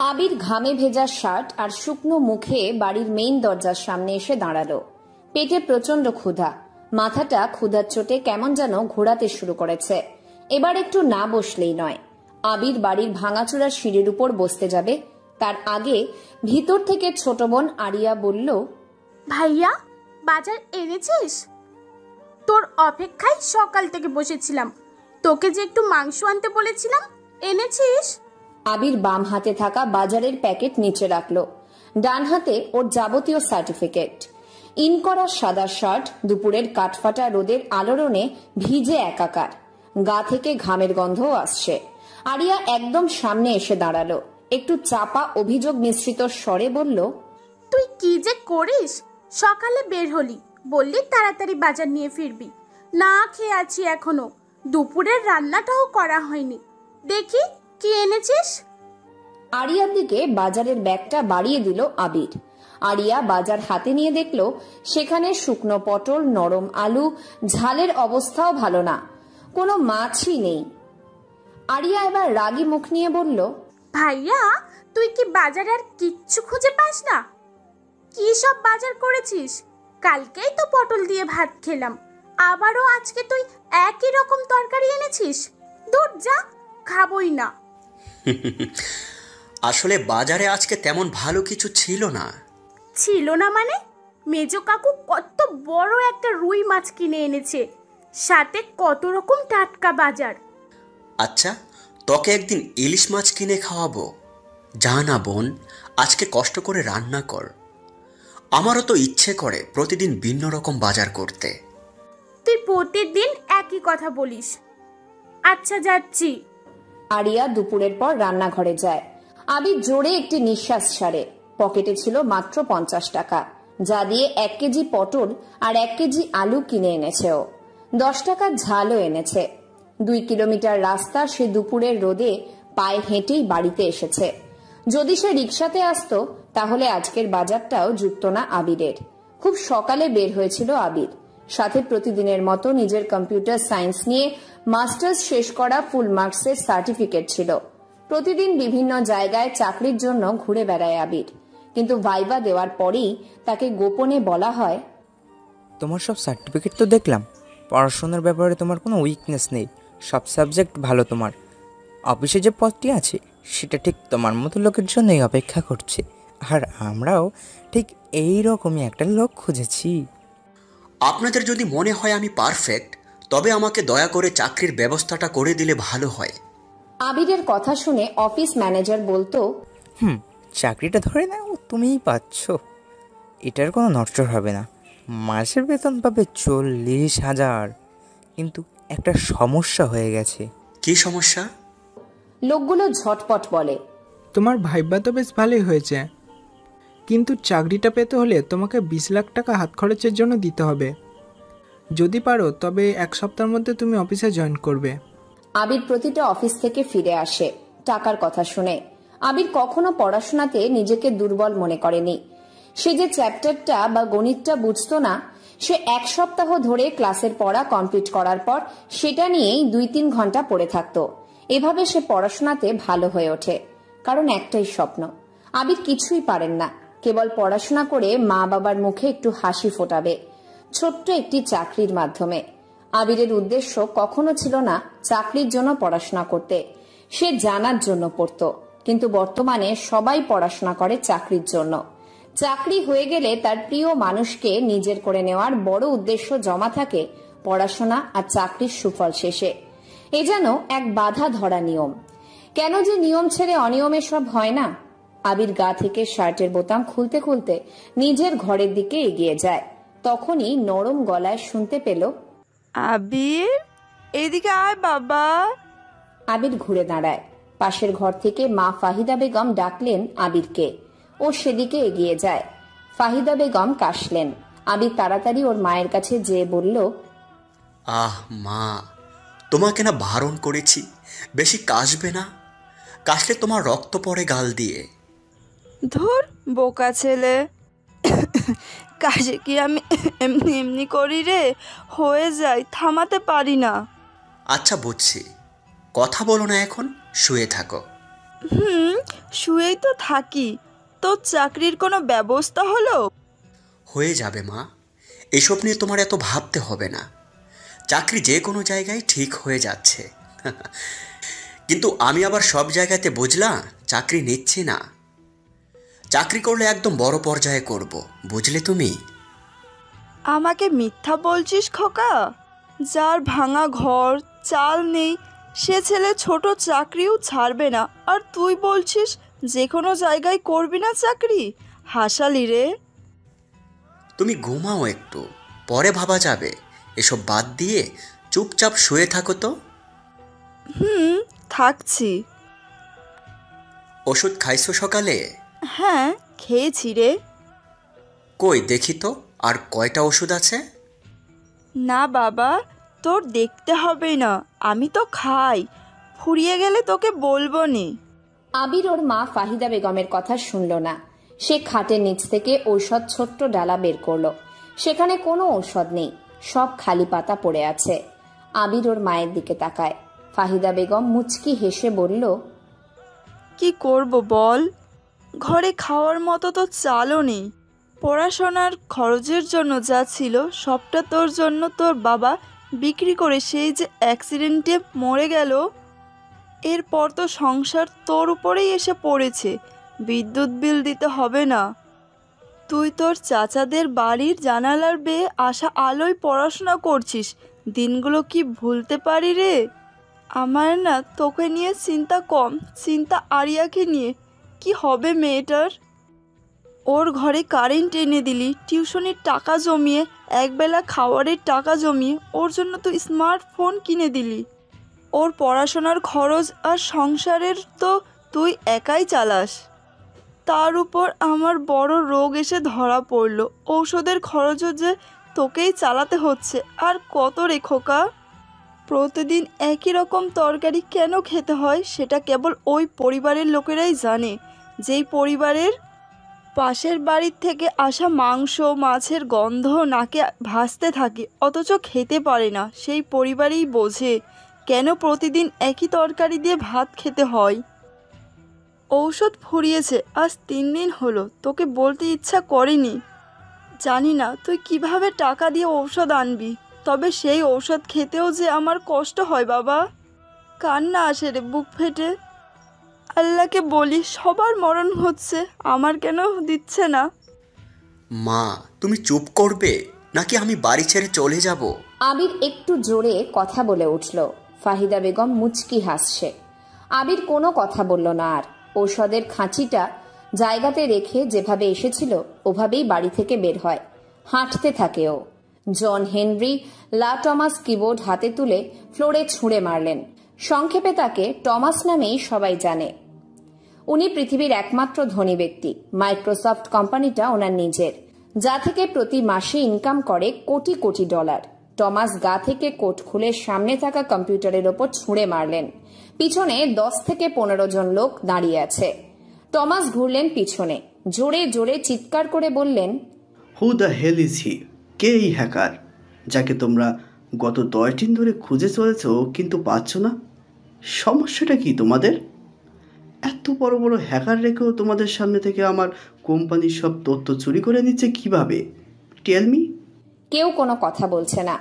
আবির ঘামে ভেজা শার্ট আর শুকনো মুখে বাড়ির মেইন দরজার সামনে এসে দাঁড়ালো। পেটে প্রচন্ড ক্ষুধা, মাথাটা ক্ষুধার চোটে কেমন যেন ঘোরাতে শুরু করেছে। এবার একটু না বসলেই নয়। আবির বাড়ির ভাঙাচোরা সিঁড়ির উপর বসতে যাবে, তার আগে ভিতর থেকে ছোট বোন আরিয়া বলল, ভাইয়া বাজার এনেছিস? তোর অপেক্ষায় সকাল থেকে বসেছিলাম, তোকে যে একটু মাংস আনতে বলেছিলাম, এনেছিস? আবির বাম হাতে থাকা বাজারের প্যাকেট নিচে রাখলো, ডান হাতে ওর যাবতীয় সার্টিফিকেট। ইন করা সাদা শার্ট দুপুরের কাঠফাটা রোদের আলোড়নে ভিজে একাকার, গা থেকে ঘামের গন্ধও আসছে। আরিয়া একদম সামনে এসে দাঁড়ালো, একটু চাপা অভিযোগ মিশ্রিত স্বরে বলল, তুই কি যে করিস? সকালে বের হলি, বললি তাড়াতাড়ি বাজার নিয়ে ফিরবি, না খেয়ে আছি এখনো, দুপুরের রান্নাটাও করা হয়নি, দেখি কি এনেছিস। আরিয়ার দিকে বাজারের ব্যাগটা বাড়িয়ে দিল আবির। আরিয়া বাজার হাতে নিয়ে দেখলো সেখানে শুকনো পটল, নরম আলু, ঝালের অবস্থাও ভালো না, কোনো মাছই নেই। আরিয়া এবার রাগী মুখ নিয়ে বলল, ভাইয়া তুই কি বাজারে আর কিচ্ছু খুঁজে পাস না? কি সব বাজার করেছিস? কালকেই তো পটল দিয়ে ভাত খেলাম, আবারও আজকে তুই একই রকম তরকারি এনেছিস? দূর যা, খাবই না। আসলে বাজারে আজকে তেমন ভালো কিছু ছিল না। ছিল না মানে? মেজো কাকু কত বড় একটা রুই মাছ কিনে এনেছে, সাথে কত রকম টাটকা বাজার। আচ্ছা, তোকে একদিন ইলিশ মাছ কিনে খাওয়াবো। যা না বোন, আজকে কষ্ট করে রান্না কর। আমারও তো ইচ্ছে করে প্রতিদিন ভিন্ন রকম বাজার করতে। তুই প্রতিদিন একই কথা বলিস। আচ্ছা যাচ্ছি। আরিয়া দুপুরের পর রান্নাঘরে যায়। আবির জোরে একটি নিঃশ্বাস ছাড়ে। পকেটে ছিল মাত্র 50 টাকা, যা দিয়ে 1 কেজি পটল আর 1 কেজি আলু কিনে এনেছে ও। 10 টাকার ঝালও এনেছে। 2 কিলোমিটার রাস্তা সে দুপুরের রোদে পায়ে হেঁটেই বাড়িতে এসেছে। যদি সে রিক্সাতে আসতো তাহলে আজকের বাজারটাও জুটতো না আবিরের। খুব সকালে বের হয়েছিল আবির, সাথে প্রতিদিনের মতো নিজের কম্পিউটার সায়েন্স নিয়ে মাস্টার্স শেষ করা ফুল মার্কসের সার্টিফিকেট ছিল। প্রতিদিন বিভিন্ন জায়গায় চাকরির জন্য ঘুরে বেড়ায় আবির, কিন্তু ভাইবা দেওয়ার পরেই তাকে গোপনে বলা হয়, তোমার সব সার্টিফিকেট তো দেখলাম, পড়াশোনার ব্যাপারে তোমার কোনো উইকনেস নেই, সব সাবজেক্ট ভালো তোমার। অফিসে যে পদটি আছে সেটা ঠিক তোমার মতো লোকের জন্যই অপেক্ষা করছে, আর আমরাও ঠিক এই রকমই একটা লোক খুঁজেছি। আপনাদের যদি মনে হয় আমি পারফেক্ট, তবে আমাকে দয়া করে চাকরির ব্যবস্থাটা করে দিলে ভালো হয়। আবিরের কথা শুনে অফিস ম্যানেজার বলতো, চাকরিটা ধরে নাও, তুমিই পাচ্ছ, এটার কোনো নড়চড় হবে না, মাসের বেতন পাবে 40,000। কিন্তু একটা সমস্যা হয়ে গেছে। কি সমস্যা? লোকগুলো ঝটপট বলে, তোমার ভাইবা তো বেশ ভালোই হয়েছে, কিন্তু চাকরিটা পেতে হলে তোমাকে 20 লাখ টাকা হাত খরচের জন্য দিতে হবে। যদি পারো তবে 1 সপ্তাহের মধ্যে তুমি অফিসে জয়েন করবে। আবির প্রতিটা অফিস থেকে ফিরে আসে টাকার কথা শুনে। আবির কখনো পড়াশোনাতে নিজেকে দুর্বল মনে করেনি। সে যে চ্যাপ্টারটা বা গণিতটা বুঝতো না, সে 1 সপ্তাহ ধরে ক্লাসের পড়া কমপ্লিট করার পর সেটা নিয়েই 2-3 ঘন্টা পড়ে থাকতো। এভাবে সে পড়াশোনাতে ভালো হয়ে ওঠে, কারণ একটাই স্বপ্ন। আবির কিছুই পারেন না, কেবল পড়াশোনা করে মা বাবার মুখে একটু হাসি ফোটাবে, ছোট্ট একটি চাকরির মাধ্যমে। আবিরের উদ্দেশ্য কখনো ছিল না চাকরির জন্য পড়াশোনা করতে, সে জানার জন্য পড়তো। কিন্তু বর্তমানে সবাই পড়াশোনা করে চাকরির জন্য। চাকরি হয়ে গেলে তার প্রিয় মানুষকে নিজের করে নেওয়ার বড় উদ্দেশ্য জমা থাকে পড়াশোনা আর চাকরির সুফল শেষে। এ যেন এক বাধা ধরা নিয়ম। কেন যে নিয়ম ছেড়ে অনিয়মে সব হয় না? আবির গা থেকে শার্টের বোতাম খুলতে খুলতে নিজের ঘরের দিকে এগিয়ে যায়। তখনই নরম গলায় শুনতে পেল, আবির, এদিকে আয় বাবা। আবির ঘুরে দাঁড়ায়। পাশের ঘর থেকে মা ফাহিদা বেগম ডাকলেন আবিরকে। ও সেদিকে এগিয়ে যায়। ফাহিদা বেগম কাশলেন। আবির তাড়াতাড়ি ওর মায়ের কাছে যেয়ে বলল, আহ মা, তোমাকে না বারণ করেছি, বেশি কাশবে না, কাশলে তোমার রক্ত পড়ে গাল দিয়ে। ধুর বোকা ছেলে, কাজে কি আমি এমনি এমনি করি রে, হয়ে যায়, থামাতে পারি না। আচ্ছা বুঝছি, কথা বলো না এখন, শুয়ে থাকো। শুয়েই তো থাকি। তোর চাকরির কোনো ব্যবস্থা হলো? হয়ে যাবে মা, এসব নিয়ে তোমার এত ভাবতে হবে না। চাকরি যে কোনো জায়গায় ঠিক হয়ে যাচ্ছে। কিন্তু আমি আবার সব জায়গাতে বুঝলা চাকরি নিচ্ছি না। চাকরি করলে একদম বড় পর্যায়ে করব, বুঝলে তুমি? আমাকে মিথ্যা বলছিস খোকা? যার ভাঙা ঘর, চাল নেই, সে ছেলে ছোট চাকরিও ছাড়বে না, আর তুই বলছিস যে কোনো জায়গায় করবি না চাকরি? হাসালি রে। তুমি ঘুমাও একটু, পরে ভাবা যাবে। এসব বাদ দিয়ে চুপচাপ শুয়ে থাকো তো। থাকছি। ওষুধ খাইছো সকালে? হ্যাঁ, খেয়েছি রে। কই দেখি তো, আর কয়টা ওষুধ আছে? না বাবা, তোর দেখতে হবে না, আমি তো খাই। ফুরিয়ে গেলে তোকে বলবো নি। আবির ওর মা ফাহিদা বেগমের কথা শুনল না। সে খাটের নিচ থেকে ঔষধ ছোট্ট ডালা বের করলো। সেখানে কোনো ঔষধ নেই, সব খালি পাতা পড়ে আছে। আবির ওর মায়ের দিকে তাকায়। ফাহিদা বেগম মুচকি হেসে বলল, কি করব বল? ঘরে খাওয়ার মতো তো চালও নেই। পড়াশোনার খরচের জন্য যা ছিল সবটা তোর জন্য তোর বাবা বিক্রি করে সেই যে অ্যাক্সিডেন্টে মরে গেল, এরপর তো সংসার তোর উপরেই এসে পড়েছে। বিদ্যুৎ বিল দিতে হবে না। তুই তোর চাচাদের বাড়ির জানালার বেয়ে আসা আলোয় পড়াশোনা করছিস। দিনগুলো কি ভুলতে পারি রে? আমার না তোকে নিয়ে চিন্তা কম, চিন্তা আরিয়াকে নিয়ে। কি হবে মেয়েটার? ওর ঘরে কারেন্ট এনে দিলি, টিউশনির টাকা জমিয়ে, একবেলা খাবারের টাকা জমিয়ে ওর জন্য তুই স্মার্টফোন কিনে দিলি। ওর পড়াশোনার খরচ আর সংসারের তো তুই একাই চালাস। তার উপর আমার বড় রোগ এসে ধরা পড়লো, ঔষধের খরচও যে তোকেই চালাতে হচ্ছে। আর কত রে খোকা? প্রতিদিন একই রকম তরকারি কেন খেতে হয় সেটা কেবল ওই পরিবারের লোকেরাই জানে। যেই পরিবারের পাশের বাড়ির থেকে আসা মাংস মাছের গন্ধ নাকে ভাসতে থাকে অথচ খেতে পারে না, সেই পরিবারই বোঝে কেন প্রতিদিন একই তরকারি দিয়ে ভাত খেতে হয়। ঔষধ ফুরিয়েছে, আজ 3 দিন হলো। তোকে বলতে ইচ্ছা করেনি। জানি না তুই কিভাবে টাকা দিয়ে ঔষধ আনবি, তবে সেই ঔষধ খেতেও যে আমার কষ্ট হয় বাবা। কান্না আসে রে বুক ফেটে। আল্লাহকে বলি সবার মরণ হচ্ছে, আমার কেন দিচ্ছে না? মা, তুমি চুপ করবে নাকি আমি বাড়ি ছেড়ে চলে যাব? আবির একটু জোরে কথা বলে উঠল। ফাহিদা বেগম মুচকি হাসছে। আবির কোনো কথা বলল না আর। ঔষধের খাঁচিটা জায়গাতে রেখে যেভাবে এসেছিল ওভাবেই বাড়ি থেকে বের হয়। হাঁটতে থাকে ও। জন হেনরি লা টমাস কিবোর্ড হাতে তুলে ফ্লোরে ছুঁড়ে মারলেন। সংক্ষেপে তাকে টমাস নামেই সবাই জানে। উনি পৃথিবীর একমাত্র ধনী ব্যক্তি। মাইক্রোসফট কোম্পানিটা ওনার নিজের, যা থেকে প্রতি মাসে ইনকাম করে কোটি কোটি ডলার। টমাস গা থেকে কোট খুলে সামনে থাকা কম্পিউটারের ওপর ছুঁড়ে মারলেন। পিছনে 10 থেকে 15 জন লোক দাঁড়িয়ে আছে। টমাস ঘুরলেন পিছনে, জোরে জোরে চিৎকার করে বললেন, who the hell is he? কে এই হ্যাকার যাকে তোমরা গত 10 দিন ধরে খুঁজে চলেছ কিন্তু পাচ্ছ না? সমস্যাটা কি তোমাদের? এত বড় বড় হ্যাকার রেখেও তোমাদের সামনে থেকে আমার কোম্পানির সব তথ্য চুরি করে নিচ্ছে কিভাবে? Tell me. কেউ কোনো কথা বলছে না।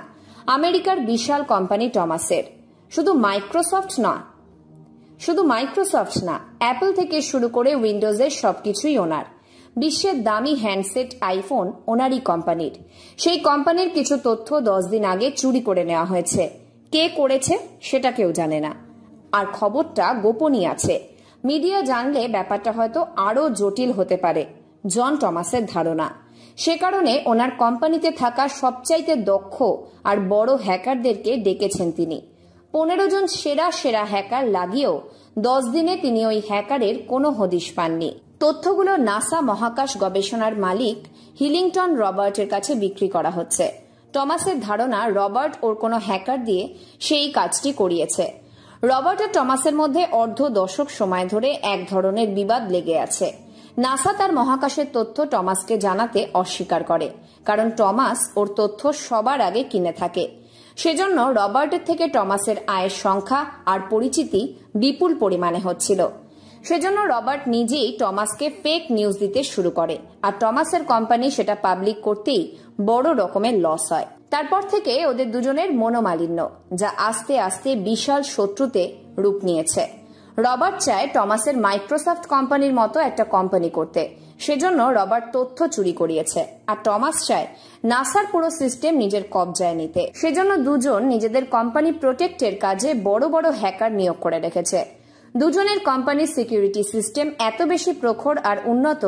আমেরিকার বিশাল কোম্পানি টমাসের। শুধু মাইক্রোসফট না, অ্যাপল থেকে শুরু করে উইন্ডোজের সবকিছুই ওনার। বিশ্বের দামি হ্যান্ডসেট আইফোন ওনারই কোম্পানির। সেই কোম্পানির কিছু তথ্য 10 দিন আগে চুরি করে নেওয়া হয়েছে। কে করেছে সেটা কেউ জানে না, আর খবরটা গোপনই আছে। মিডিয়া জানলে ব্যাপারটা হয়তো আরো জটিল হতে পারে, জন টমাসের ধারণা। সে কারণে ওনার কোম্পানিতে থাকা সবচাইতে দক্ষ আর বড় হ্যাকারদেরকে ডেকেছেন তিনি। 15 জন সেরা সেরা হ্যাকার লাগিয়েও 10 দিনে তিনি ওই হ্যাকারের কোনো হদিশ পাননি। তথ্যগুলো নাসা মহাকাশ গবেষণার মালিক হিলিংটন রবার্টের কাছে বিক্রি করা হচ্ছে। টমাসের ধারণা রবার্ট ওর কোনো হ্যাকার দিয়ে সেই কাজটি করিয়েছে। রবার্ট আর টমাসের মধ্যে অর্ধ দশক সময় ধরে এক ধরনের বিবাদ লেগে আছে। নাসা তার মহাকাশের তথ্য টমাসকে জানাতে অস্বীকার করে, কারণ টমাস ওর তথ্য সবার আগে কিনে থাকে। সেজন্য রবার্টের থেকে টমাসের আয়ের সংখ্যা আর পরিচিতি বিপুল পরিমাণে হচ্ছিল। সেজন্য রবার্ট নিজেই টমাসকে ফেক নিউজ দিতে শুরু করে, আর টমাসের কোম্পানি সেটা পাবলিক করতেই বড় রকমের লস হয়। তারপর থেকে ওদের দুজনের মনোমালিন্য, যা আস্তে আস্তে বিশাল শত্রুতে রূপ নিয়েছে। রবার্ট চায় টমাসের মাইক্রোসফট কোম্পানির মতো একটা কোম্পানি করতে, সেজন্য রবার্ট তথ্য চুরি করিয়েছে, আর টমাস চায় নাসার পুরো সিস্টেম নিজের কবজায় নিতে। সেজন্য দুজন নিজেদের কোম্পানি প্রোটেক্টের কাজে বড় বড় হ্যাকার নিয়োগ করে রেখেছে। দুজনের কোম্পানির সিকিউরিটি সিস্টেম এত বেশি প্রখর আর উন্নত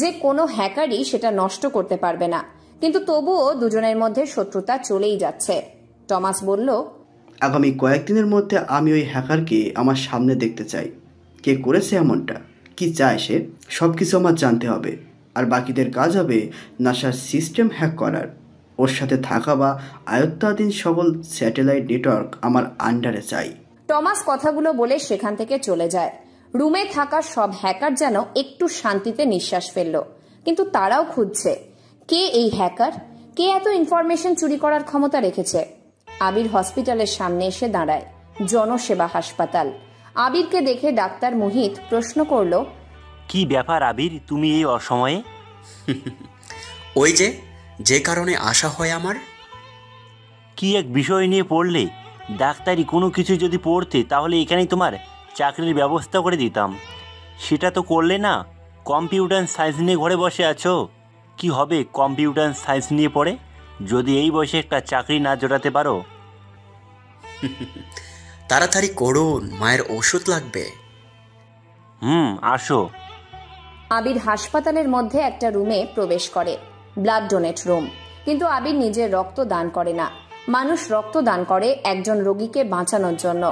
যে কোনো হ্যাকারই সেটা নষ্ট করতে পারবে না, কিন্তু তবুও দুজনের মধ্যে শত্রুতা চলেই যাচ্ছে। টমাস বলল, আগামী কয়েকদিনের মধ্যে আমি ওই হ্যাকারকে আমার সামনে দেখতে চাই। কে করেছে এমনটা, কি চায় সে, সব কিছু আমার জানতে হবে। আর বাকিদের কাজ হবে নাসার সিস্টেম হ্যাক করার। ওর সাথে থাকা বা আয়ত্তাধীন সকল স্যাটেলাইট নেটওয়ার্ক আমার আন্ডারে চাই। টমাস কথাগুলো বলে সেখান থেকে চলে যায়। রুমে থাকা সব হ্যাকার যেন একটু শান্তিতে নিঃশ্বাস ফেলল, কিন্তু তারাও খুঁজছে কে এই হ্যাকার, কে এত ইনফরমেশন চুরি করার ক্ষমতা রেখেছে। আবির হসপিটালের সামনে এসে দাঁড়ায়, জনসেবা হাসপাতাল। আবিরকে দেখে ডাক্তার মোহিত প্রশ্ন করল, কি ব্যাপার আবির, তুমি এই অসময়ে? ওই যে কারণে আসা হয় আমার। কি এক বিষয় নিয়ে পড়লে? ডাক্তারি কোনো কিছু যদি পড়তে তাহলে এখানেই তোমার চাকরির ব্যবস্থা করে দিতাম। সেটা তো করলে না, কম্পিউটার সায়েন্স নিয়ে ঘরে বসে আছো। কি হবে কম্পিউটার সায়েন্স নিয়ে পড়ে, যদি এই বয়সে একটা চাকরি না জোটাতে পারো? তাড়াতাড়ি করুন, মায়ের ওষুধ লাগবে। আসো। আবির হাসপাতালের মধ্যে একটা রুমে প্রবেশ করে, ব্লাড ডোনেট রুম। কিন্তু আবির নিজের রক্ত দান করে না। মানুষ রক্ত দান করে একজন রোগীকে বাঁচানোর জন্য,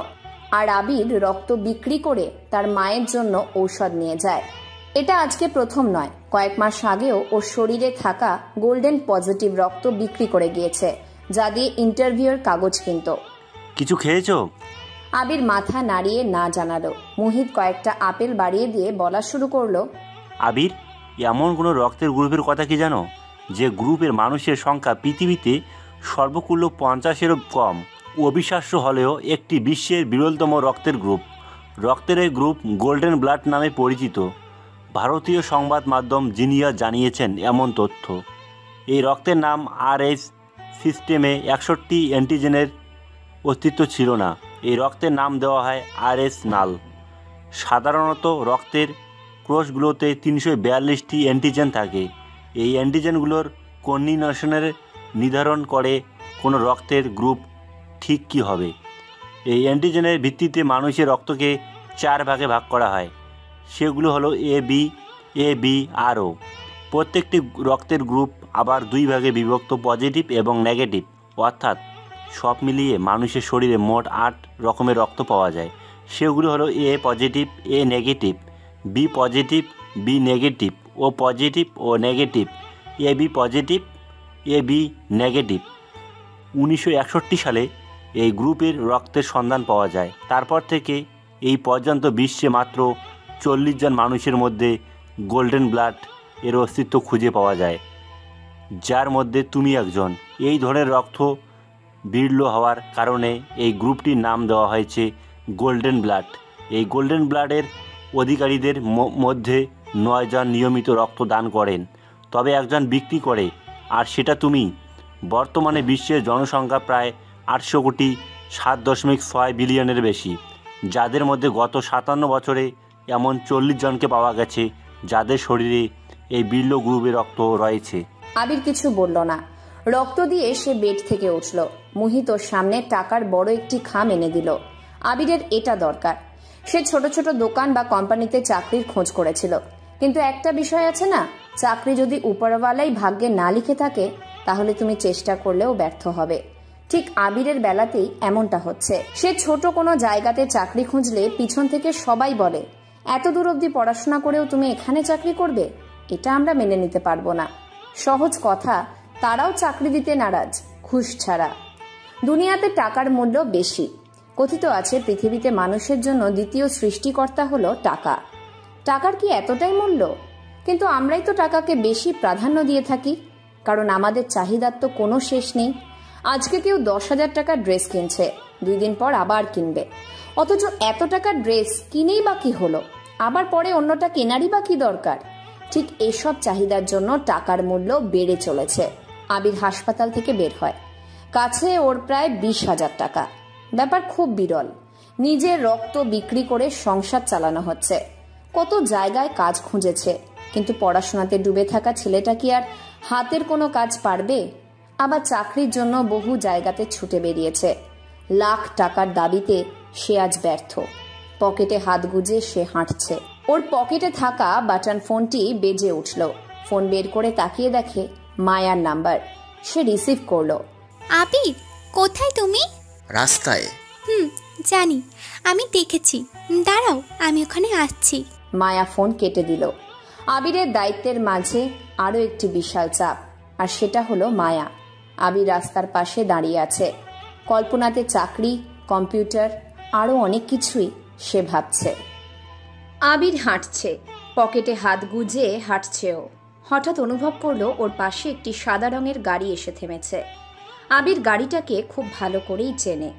আর আবির রক্ত বিক্রি করে তার মায়ের জন্য ঔষধ নিয়ে যায়। এটা আজকে প্রথম নয়, কয়েক মাস আগেও ওর শরীরে থাকা গোল্ডেন পজিটিভ রক্ত বিক্রি করে গিয়েছে, যা দিয়ে ইন্টারভিউর কাগজ কিনত। কিছু খেয়েছো? আবির মাথা নাড়িয়ে না জানালো। মোহিত কয়েকটা আপেল বাড়িয়ে দিয়ে বলা শুরু করলো, আবির, এমন কোনো রক্তের গ্রুপের কথা কি জানো যে গ্রুপের মানুষের সংখ্যা পৃথিবীতে সর্বকুল্য 50-এরও কম? অবিশ্বাস্য হলেও একটি বিশ্বের বিরলতম রক্তের গ্রুপ। রক্তের এই গ্রুপ গোল্ডেন ব্লাড নামে পরিচিত। ভারতীয় সংবাদ মাধ্যম জিনিয়া জানিয়েছেন এমন তথ্য। এই রক্তের নাম RH সিস্টেমে 61 অ্যান্টিজেনের অস্তিত্ব ছিল না। এই রক্তের নাম দেওয়া হয় RH নাল। সাধারণত রক্তের কোষগুলোতে 342টি অ্যান্টিজেন থাকে। এই অ্যান্টিজেনগুলোর কন্ডিনেশনের নির্ধারণ করে কোনো রক্তের গ্রুপ ঠিক কী হবে। এই অ্যান্টিজেনের ভিত্তিতে মানুষের রক্তকে 4 ভাগে ভাগ করা হয়। সেগুলো হলো AB আর O। প্রত্যেকটি রক্তের গ্রুপ আবার 2 ভাগে বিভক্ত, পজিটিভ এবং নেগেটিভ। অর্থাৎ সব মিলিয়ে মানুষের শরীরে মোট 8 রকমের রক্ত পাওয়া যায়। সেগুলো হলো A positive, A negative, B positive, B negative, O positive, O negative, AB positive, AB negative. 1961 সালে এই গ্রুপের রক্তের সন্ধান পাওয়া যায়। তারপর থেকে এই পর্যন্ত বিশ্বে মাত্র 40 জন মানুষের মধ্যে গোল্ডেন ব্লাড এর অস্তিত্ব খুঁজে পাওয়া যায়, যার মধ্যে তুমি একজন। এই ধরনের রক্ত বিরল হওয়ার কারণে এই গ্রুপটির নাম দেওয়া হয়েছে গোল্ডেন ব্লাড। এই গোল্ডেন ব্লাডের অধিকারীদের মধ্যে 9 জন নিয়মিত রক্ত দান করেন, তবে একজন বিক্রি করে, আর সেটা তুমি। বর্তমানে বিশ্বের জনসংখ্যা প্রায় 800 কোটি, 7.6 বিলিয়নের বেশি, যাদের মধ্যে গত 57 বছরে এমন 40 জনকে পাওয়া গেছে যাদের শরীরে এই বিরল গ্রুপের রক্ত রয়েছে। আবির কিছু বলল না। রক্ত দিয়ে সে বেড থেকে উঠল। মোহিত ওর সামনে টাকার বড় একটি খাম এনে দিল। আবিরের এটা দরকার। সে ছোট ছোট দোকান বা কোম্পানিতে চাকরির খোঁজ করেছিল, কিন্তু একটা বিষয় আছে না, চাকরি যদি উপরওয়ালাই ভাগ্যে না লিখে থাকে তাহলে তুমি চেষ্টা করলেও ব্যর্থ হবে। ঠিক আবিরের বেলাতেই এমনটা হচ্ছে। সে ছোট কোনো জায়গাতে চাকরি খুঁজলে পিছন থেকে সবাই বলে, এত দূর অবধি পড়াশোনা করেও তুমি এখানে চাকরি করবে? এটা আমরা মেনে নিতে পারবো না। সহজ কথা, তারাও চাকরি দিতে নারাজ, ঘুষ ছাড়া। দুনিয়াতে টাকার মূল্য বেশি। কথিত আছে পৃথিবীতে মানুষের জন্য দ্বিতীয় সৃষ্টিকর্তা হলো টাকা। টাকার কি এতটাই মূল্য? কিন্তু আমরাই তো টাকাকে বেশি প্রাধান্য দিয়ে থাকি, কারণ আমাদের চাহিদার তো কোনো শেষ নেই। আজকে কেউ 10,000 টাকার ড্রেস কিনছে, 2 দিন পর আবার কিনবে। অথচ এত টাকার ড্রেস কিনেই বা কি হলো? আবার পরে অন্যটা কেনারই বা কি দরকার? ঠিক এসব চাহিদার জন্য টাকার মূল্য বেড়ে চলেছে। আবির হাসপাতাল থেকে বের হয়, কাছে ওর প্রায় 20,000 টাকা। ব্যাপার খুব বিরল। নিজের রক্ত বিক্রি করে সংসার চালানো হচ্ছে। কত জায়গায় কাজ খুঁজেছে, কিন্তু পড়াশোনাতে ডুবে থাকা ছেলেটা কি আর হাতের কোনো কাজ পারবে? আবার চাকরির জন্য বহু জায়গাতে ছুটে বেরিয়েছে। লাখ টাকার দাবিতে সে আজ ব্যর্থ। পকেটে হাত গুজে সে হাঁটছে। ওর পকেটে থাকা বাটন ফোনটি বেজে উঠল। ফোন বের করে তাকিয়ে দেখে মায়ার নাম্বার। সে রিসিভ করলো। আবির, কোথায় তুমি? রাস্তায়। জানি, আমি দেখেছি। দাঁড়াও, আমি ওখানে আসছি। মায়া ফোন কেটে দিল। আবিরের দায়িত্বের মাঝে আরো একটি বিশাল চাপ, আর সেটা হলো মায়া। আবির রাস্তার পাশে দাঁড়িয়ে আছে। কল্পনাতে চাকরি, কম্পিউটার, আরো অনেক কিছুই সে ভাবছে। আবির হাঁটছে, পকেটে হাত গুজে হাঁটছেও। হঠাৎ অনুভব করলো ওর পাশে একটি সাদা রঙের গাড়ি এসে থেমেছে। আবির গাড়িটাকে খুব ভালো করেই চেনে।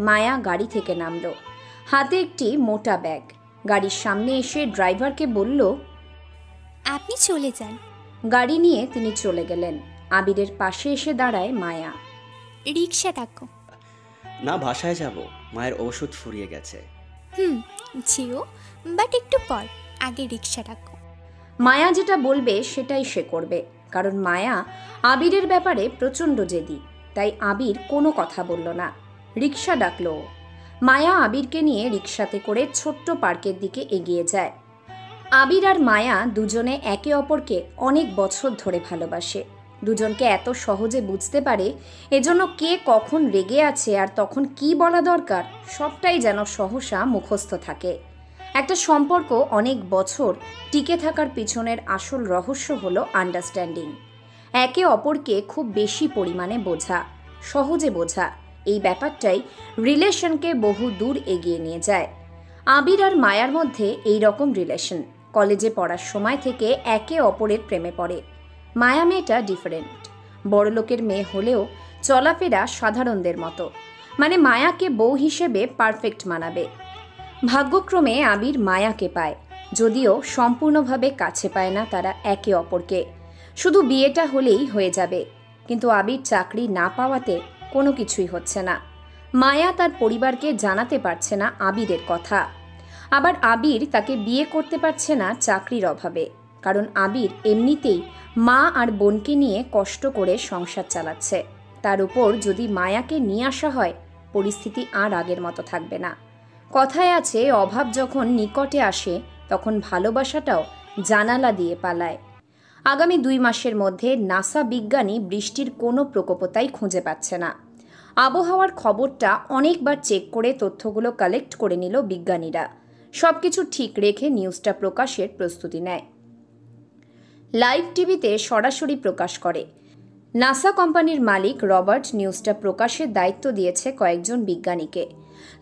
মায়া গাড়ি থেকে নামলো, হাতে একটি মোটা ব্যাগ। গাড়ির সামনে এসে ড্রাইভারকে বলল, আপনি চলে যান। গাড়ি নিয়ে তিনি চলে গেলেন। আবিরের পাশে এসে দাঁড়ায় মায়া। রিক্সা ডাকো। না, বাসায় যাব, মায়ের ওষুধ ফুরিয়ে গেছে। যেও, বাট একটু পর, আগে রিক্সা ডাকো। মায়া যেটা বলবে সেটাই সে করবে, কারণ মায়া আবিরের ব্যাপারে প্রচণ্ড জেদি। তাই আবির কোনো কথা বলল না, রিক্সা ডাকলো। মায়া আবিরকে নিয়ে রিক্সাতে করে ছোট্ট পার্কের দিকে এগিয়ে যায়। আবির আর মায়া দুজনে একে অপরকে অনেক বছর ধরে ভালোবাসে। দুজনকে এত সহজে বুঝতে পারে, এজন্য কে কখন রেগে আছে আর তখন কি বলা দরকার সবটাই যেন সহসা মুখস্থ থাকে। একটা সম্পর্ক অনেক বছর টিকে থাকার পিছনের আসল রহস্য হলো আন্ডারস্ট্যান্ডিং। একে অপরকে খুব বেশি পরিমাণে বোঝা, সহজে বোঝা। এই ব্যাপারটাই রিলেশনকে বহু দূর এগিয়ে নিয়ে যায়। আবির আর মায়ার মধ্যে এই রকম রিলেশন। কলেজে পড়ার সময় থেকে একে অপরের প্রেমে পড়ে। মায়া মেয়েটা ডিফারেন্ট, বড়লোকের মেয়ে হলেও চলাফেরা সাধারণদের মতো। মানে মায়াকে বউ হিসেবে পারফেক্ট মানাবে। ভাগ্যক্রমে আবির মায়াকে পায়, যদিও সম্পূর্ণভাবে কাছে পায় না তারা একে অপরকে। শুধু বিয়েটা হলেই হয়ে যাবে, কিন্তু আবির চাকরি না পাওয়াতে কোনো কিছুই হচ্ছে না। মায়া তার পরিবারকে জানাতে পারছে না আবিরের কথা। আবার আবির তাকে বিয়ে করতে পারছে না চাকরির অভাবে, কারণ আবির এমনিতেই মা আর বোনকে নিয়ে কষ্ট করে সংসার চালাচ্ছে। তার উপর যদি মায়াকে নিয়ে আসা হয়, পরিস্থিতি আর আগের মতো থাকবে না। কথায় আছে, অভাব যখন নিকটে আসে তখন ভালোবাসাটাও জানালা দিয়ে পালায়। আগামী 2 মাসের মধ্যে নাসা বিজ্ঞানী বৃষ্টির কোনো প্রকোপতাই খুঁজে পাচ্ছে না। আবহাওয়ার খবরটা অনেকবার চেক করে তথ্যগুলো কালেক্ট করে নিল বিজ্ঞানীরা। সবকিছু ঠিক রেখে নিউজটা প্রকাশের প্রস্তুতি নেয়। লাইভ টিভিতে সরাসরি প্রকাশ করে। নাসা কোম্পানির মালিক রবার্ট নিউজটা প্রকাশের দায়িত্ব দিয়েছে কয়েকজন বিজ্ঞানীকে।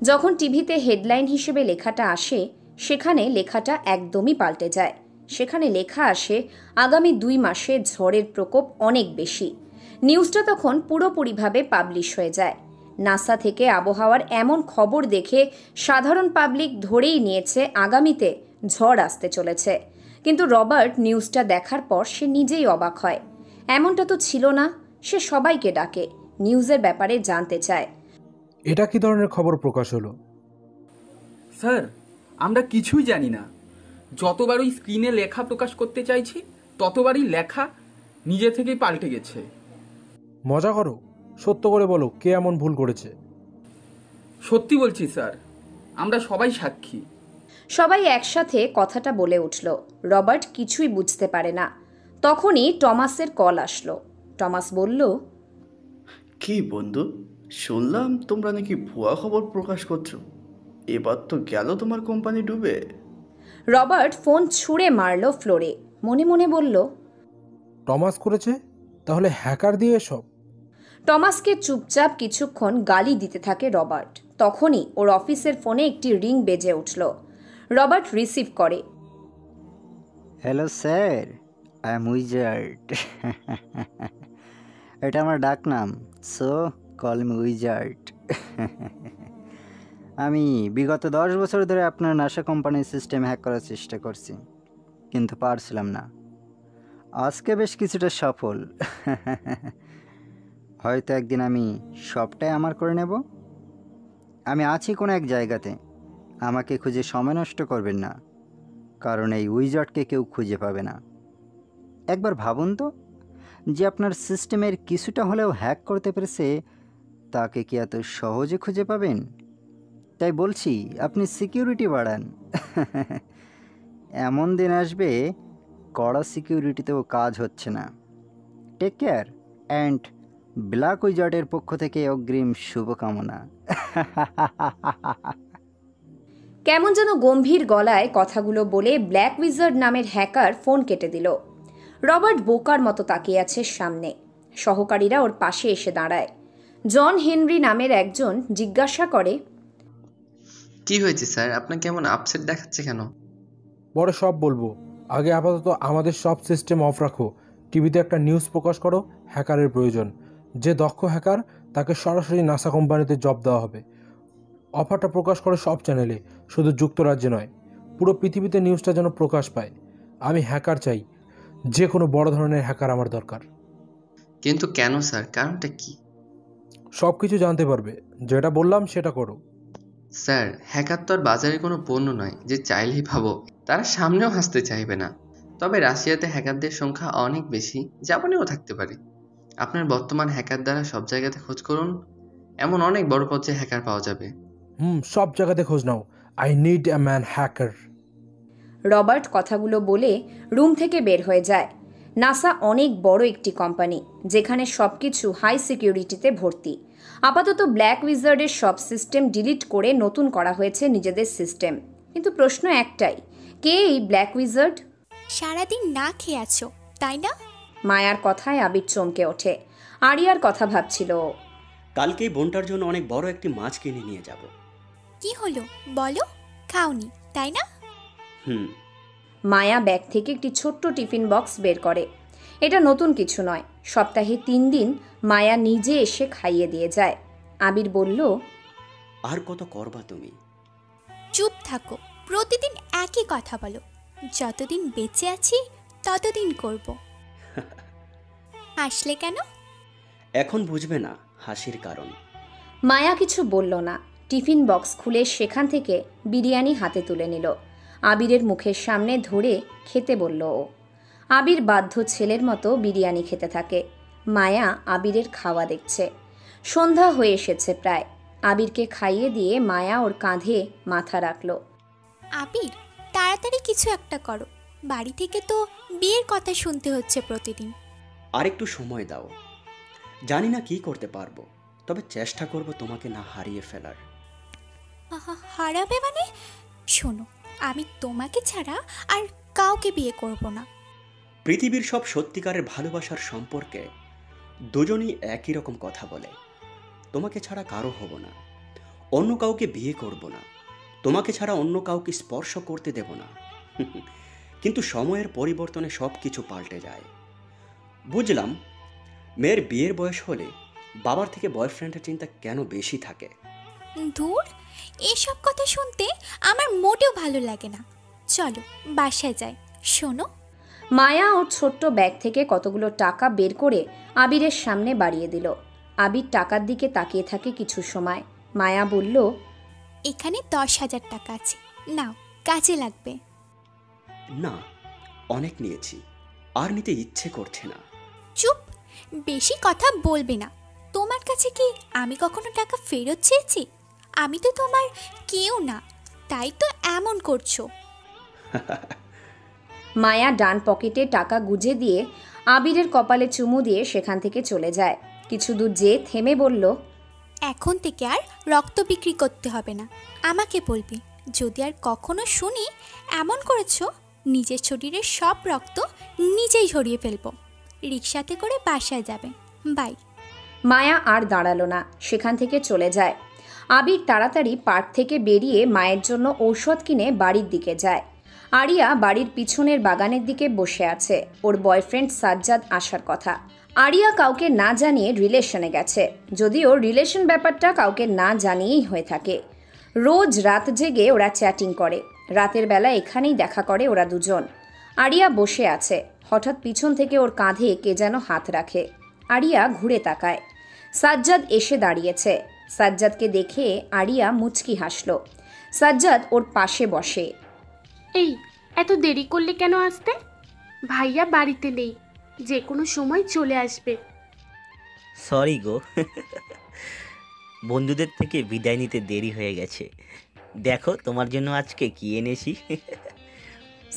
যখন টিভিতে হেডলাইন হিসেবে লেখাটা আসে, সেখানে লেখাটা একদমই পাল্টে যায়। সেখানে লেখা আসে, আগামী 2 মাসে ঝড়ের প্রকোপ অনেক বেশি। নিউজটা তখন পুরোপুরিভাবে পাবলিশ হয়ে যায়। নাসা থেকে আবহাওয়ার এমন খবর দেখে সাধারণ পাবলিক ধরেই নিয়েছে আগামীতে ঝড় আসতে চলেছে। কিন্তু রবার্ট নিউজটা দেখার পর সে নিজেই অবাক হয়। এমনটা তো ছিল না। সে সবাইকে ডাকে, নিউজের ব্যাপারে জানতে চায়। এটা কি ধরনের খবর প্রকাশ হলো? স্যার, আমরা কিছুই জানি না। যতবার ওই স্ক্রিনে লেখা প্রকাশ করতে চাইছি, ততবারই লেখা নিজে থেকেই পাল্টে গেছে। মজা করো, সত্য করে বলো, কে এমন ভুল করেছে? সত্যি বলছি স্যার, আমরা সবাই সাক্ষী। সবাই একসাথে কথাটা বলে উঠল। রবার্ট কিছুই বুঝতে পারে না। তখনই টমাসের কল আসলো। টমাস বলল, কি বন্ধু, শুনলাম তোমরা নাকি ভুয়া খবর প্রকাশ করছো। এবার তো গেল তোমার কোম্পানি ডুবে। রবার্ট ফোন ছুঁড়ে মারল ফ্লোরে। মনে মনে বলল, টমাস করেছে? তাহলে হ্যাকার দিয়ে এসব? টমাসকে চুপচাপ কিছুক্ষণ গালি দিতে থাকে রবার্ট। তখনই ওর অফিসের ফোনে একটি রিং বেজে উঠল। রবার্ট রিসিভ করে। Hello sir, I am wizard. এটা আমার ডাক নাম, সো কল মি উইজার্ড। আমি বিগত 10 বছর ধরে আপনার নাসা কোম্পানির সিস্টেম হ্যাক করার চেষ্টা করছি, কিন্তু পারছিলাম না। আজকে বেশ কিছুটা সফল। হয়তো একদিন আমি সবটাই আমার করে নেব। আমি আছি কোনো এক জায়গাতে, আমাকে খুঁজে সময় নষ্ট করবেন না, কারণ এই উইজার্ডকে কেউ খুঁজে পাবে না। একবার ভাবুন তো, যে আপনার সিস্টেমের কিছুটা হলেও হ্যাক করতে পেরেছে, তাকে কি এত সহজে খুঁজে পাবেন? তাই বলছি, আপনি সিকিউরিটি বাড়ান। এমন দিন আসবে কড়া সিকিউরিটিতেও কাজ হচ্ছে না। টেক কেয়ার অ্যান্ড ব্ল্যাক উইজার্ডের পক্ষ থেকে অগ্রিম শুভকামনা। কেমন যেন গম্ভীর গলায় কথাগুলো বলে ব্ল্যাক উইজার্ড নামের হ্যাকার ফোন কেটে দিল। রবার্ট বোকার মতো তাকিয়ে আছে সামনে। সহকারীরা ওর পাশে এসে দাঁড়ায়। জন হেনরি নামের একজন জিজ্ঞাসা করে, কি হয়েছে স্যার, আপনাকে কেমন আপসেট দেখাচ্ছে কেন? পরে সব বলবো, আগে আপাতত আমাদের সব সিস্টেম অফ রাখো। টিভিতে একটা নিউজ প্রকাশ করো, হ্যাকারের প্রয়োজন। যে দক্ষ হ্যাকার তাকে সরাসরি নাসা কোম্পানিতে জব দেওয়া হবে। অফারটা প্রকাশ করে সব চ্যানেলে, শুধু যুক্তরাজ্যে নয়, পুরো পৃথিবীতে নিউজটা যেন প্রকাশ পায়। আমি হ্যাকার চাই, যে কোনো বড় ধরনের হ্যাকার আমার দরকার। কিন্তু কেন স্যার, কারণটা কি? সব কিছু জানতে পারবে, যেটা বললাম সেটা করো। স্যার, হ্যাকার তো আর বাজারে কোনো পণ্য নয় যে চাইলেই পাবো। তারা সামনেও হাসতে চাইবে না। তবে রাশিয়াতে হ্যাকারদের সংখ্যা অনেক বেশি, জাপানেও থাকতে পারে। আপনার বর্তমান হ্যাকার দ্বারা সব জায়গাতে খোঁজ করুন, এমন অনেক বড় পর্যায়ে হ্যাকার পাওয়া যাবে। সব জায়গাতে খোঁজ নাও। I need a man hacker. Robert কথাগুলো বলে রুম থেকে বের হয়ে যায়। নাসা অনেক বড় একটি কোম্পানি, যেখানে সবকিছু হাই সিকিউরিটিতে ভর্তি। আপাতত ব্ল্যাক উইজার্ডের সব সিস্টেম ডিলিট করে নতুন করা হয়েছে নিজেদের সিস্টেম। কিন্তু প্রশ্ন একটাই, কে এই ব্ল্যাক উইজার্ড? সারাদিন না খেয়ে আছো তাই না? মায়ার কথায় আবির চমকে ওঠে। আরিয়ার কথা ভাবছিল। কালকেই বোনটার জন্য অনেক বড় একটি মাছ কিনে নিয়ে যাব। কি হলো বলো, খাওনি তাই না? মায়া ব্যাগ থেকে একটি ছোট্ট টিফিন বক্স বের করে। এটা নতুন কিছু নয়, সপ্তাহে 3 দিন মায়া নিজে এসে খাইয়ে দিয়ে যায়। আবির বলল, আর কত করবা তুমি? চুপ থাকো, প্রতিদিন একই কথা বলো। যতদিন বেঁচে আছি ততদিন করব। হাসলে কেন? এখন বুঝবে না হাসির কারণ। মায়া কিছু বলল না। টিফিন বক্স খুলে সেখান থেকে বিরিয়ানি হাতে তুলে নিল। আবিরের মুখের সামনে ধরে খেতে বলল ও। আবির বাধ্য ছেলের মতো বিরিয়ানি খেতে থাকে। মায়া আবিরের খাওয়া দেখছে। সন্ধ্যা হয়ে এসেছে প্রায়। আবিরকে খাইয়ে দিয়ে মায়া ওর কাঁধে মাথা রাখল। আবির, তাড়াতাড়ি কিছু একটা করো, বাড়ি থেকে তো বিয়ের কথা শুনতে হচ্ছে প্রতিদিন। আর একটু সময় দাও, জানি না কি করতে পারবো, তবে চেষ্টা করব তোমাকে না হারিয়ে ফেলার। হারাবে মানে? শোনো, আমি তোমাকে ছাড়া আর কাউকে বিয়ে করব না। পৃথিবীর সব সত্যিকারের ভালোবাসার সম্পর্কে দুজনই একই রকম কথা বলে। তোমাকে ছাড়া কারো হব না, অন্য কাউকে বিয়ে করব না, তোমাকে ছাড়া অন্য কাউকে স্পর্শ করতে দেব না। কিন্তু সময়ের পরিবর্তনে সব কিছু পাল্টে যায়। বুঝলাম মেয়ের বিয়ের বয়স হলে বাবার থেকে বয়ফ্রেন্ডের চিন্তা কেন বেশি থাকে। দূর, এসব কথা শুনতে আমার মোটেও ভালো লাগে না। চলো বাসায় যাই। শোনো, মায়া ওর ছোট্ট ব্যাগ থেকে কতগুলো টাকা বের করে আবিরের সামনে বাড়িয়ে দিল। আবির টাকার দিকে তাকিয়ে থাকে কিছু সময়। মায়া বলল, এখানে 10,000 টাকা আছে, নাও, কাজে লাগবে। না, অনেক নিয়েছি, আর নিতে ইচ্ছে করছে না। চুপ, বেশি কথা বলবে না। তোমার কাছে কি আমি কখনো টাকা ফেরত চেয়েছি? আমি তো তোমার কেউ না, তাই তো এমন করছো। মায়া ডান পকেটে টাকা গুজে দিয়ে আবিরের কপালে চুমু দিয়ে সেখান থেকে চলে যায়। কিছু দূর যেয়ে থেমে বলল, এখন থেকে আর রক্ত বিক্রি করতে হবে না। আমাকে বলবি, যদি আর কখনো শুনি এমন করেছো, নিজের শরীরের সব রক্ত নিজেই ঝরিয়ে ফেলবো। রিক্সাতে করে বাসায় যাবে। বাই। মায়া আর দাঁড়ালো না, সেখান থেকে চলে যায়। আবির তাড়াতাড়ি পার্ক থেকে বেরিয়ে মায়ের জন্য ঔষধ কিনে বাড়ির দিকে যায়। আরিয়া বাড়ির পিছনের বাগানের দিকে বসে আছে। ওর বয়ফ্রেন্ড সাজ্জাদ আসার কথা। আরিয়া কাউকে না জানিয়ে রিলেশনে গেছে, যদিও রিলেশন ব্যাপারটা কাউকে না জানিয়েই হয়ে থাকে। রোজ রাত জেগে ওরা চ্যাটিং করে। রাতের বেলা এখানেই দেখা করে ওরা দুজন। আরিয়া বসে আছে, হঠাৎ পিছন থেকে ওর কাঁধে কে যেন হাত রাখে। আরিয়া ঘুরে তাকায়, সাজ্জাদ এসে দাঁড়িয়েছে। সাজ্জাদকে দেখে আরিয়া মুচকি হাসল। সাজ্জাদ ওর পাশে বসে। এই এত দেরি করলে কেন আসতে? ভাইয়া বাড়িতে নেই, যে কোনো সময় চলে আসবে। সরি গো, বন্ধুদের থেকে বিদায় নিতে দেরি হয়ে গেছে। দেখো তোমার জন্য আজকে কি এনেছি।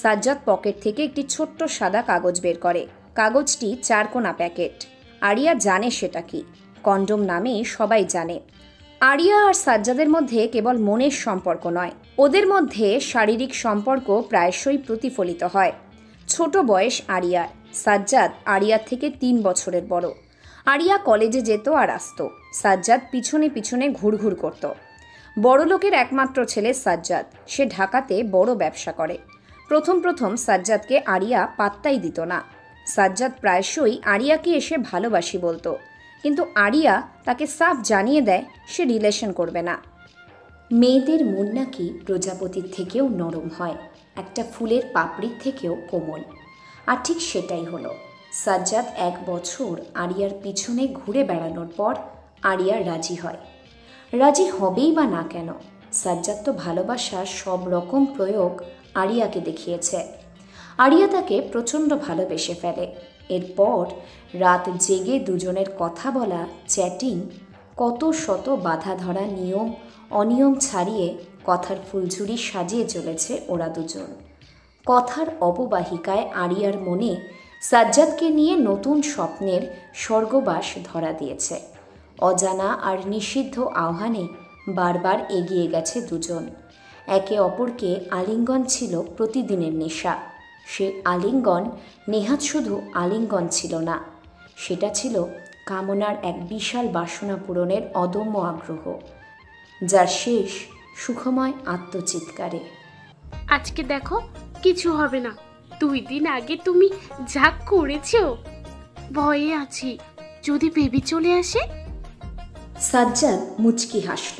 সাজ্জাদ পকেট থেকে একটি ছোট্ট সাদা কাগজ বের করে। কাগজটি 4 কোনা প্যাকেট। আরিয়া জানে সেটা কি। কন্ডম নামে সবাই জানে। আরিয়া আর সাজ্জাদের মধ্যে কেবল মনের সম্পর্ক নয়, ওদের মধ্যে শারীরিক সম্পর্ক প্রায়শই প্রতিফলিত হয়। ছোট বয়স আরিয়ার। সাজ্জাদ আরিয়ার থেকে 3 বছরের বড়। আরিয়া কলেজে যেত আর আসত। সাজ্জাদ পিছনে পিছনে ঘুরঘুর করত। বড়লোকের একমাত্র ছেলে সাজ্জাদ। সে ঢাকাতে বড় ব্যবসা করে। প্রথম প্রথম সাজ্জাদকে আরিয়া পাত্তাই দিত না। সাজ্জাদ প্রায়শই আরিয়াকে এসে ভালোবাসি বলতো, কিন্তু আরিয়া তাকে সাফ জানিয়ে দেয় সে রিলেশন করবে না। মেয়েদের মন নাকি প্রজাপতির থেকেও নরম হয়, একটা ফুলের পাপড়ির থেকেও কোমল। আর ঠিক সেটাই হলো। সাজ্জাদ 1 বছর আরিয়ার পিছনে ঘুরে বেড়ানোর পর আরিয়া রাজি হয়। রাজি হবেই বা না কেন, সাজ্জাদ তো ভালোবাসার সব রকম প্রয়োগ আরিয়াকে দেখিয়েছে। আরিয়া তাকে প্রচণ্ড ভালোবেসে ফেলে। এরপর রাত জেগে দুজনের কথা বলা, চ্যাটিং, কত শত বাধা ধরা নিয়ম অনিয়ম ছাড়িয়ে কথার ফুলঝুরি সাজিয়ে চলেছে ওরা দুজন। কথার অববাহিকায় আরিয়ার মনে সাজ্জাদকে নিয়ে নতুন স্বপ্নের স্বর্গবাস ধরা দিয়েছে। অজানা আর নিষিদ্ধ আহ্বানে বারবার এগিয়ে গেছে দুজন। একে অপরকে আলিঙ্গন ছিল প্রতিদিনের নেশা। সে আলিঙ্গন নেহাত শুধু আলিঙ্গন ছিল না, সেটা ছিল কামনার এক বিশাল বাসনা পূরণের অদম্য আগ্রহ, যার শেষ সুখময় আত্মচিৎকারে। আজকে দেখো কিছু হবে না। 2 দিন আগে তুমি যা করেছো, ভয়ে আছি যদি বেবি চলে আসে। সাজ্জাদ মুচকি হাসল।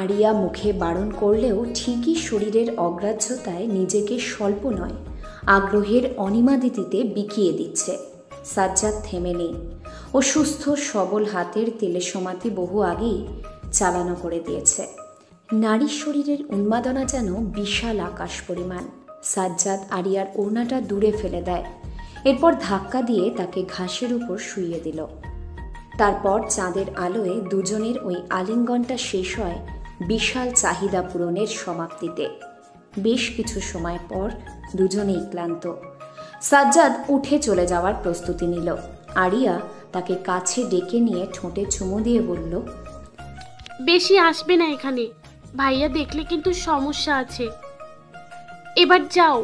আরিয়া মুখে বারণ করলেও ঠিকই শরীরের অগ্রাহ্যতায় নিজেকে স্বল্প নয়, আগ্রহের অনিমাদিতিতে বিকিয়ে দিচ্ছে। সাজ্জাদ থেমে নেই। ও সুস্থ সবল হাতের তেলে সমাতি বহু আগেই চালানো করে দিয়েছে। নারীর শরীরের উন্মাদনা যেন বিশাল আকাশ পরিমাণ। সাজ্জাদ আরিয়ার ওড়নাটা দূরে ফেলে দেয়। এরপর ধাক্কা দিয়ে তাকে ঘাসের উপর শুইয়ে দিল। তারপর চাঁদের আলোয় দুজনের ওই আলিঙ্গনটা শেষ হয় বিশাল চাহিদা পূরণের সমাপ্তিতে। বেশ কিছু সময় পর দুজনেই ক্লান্ত। সাজ্জাদ উঠে চলে যাওয়ার প্রস্তুতি নিল। আরিয়া তাকে কাছে ডেকে নিয়ে ঠোঁটে চুমু দিয়ে বলল, বেশি আসবে না এখানে, ভাইয়া দেখলে কিন্তু সমস্যা আছে, এবার যাও।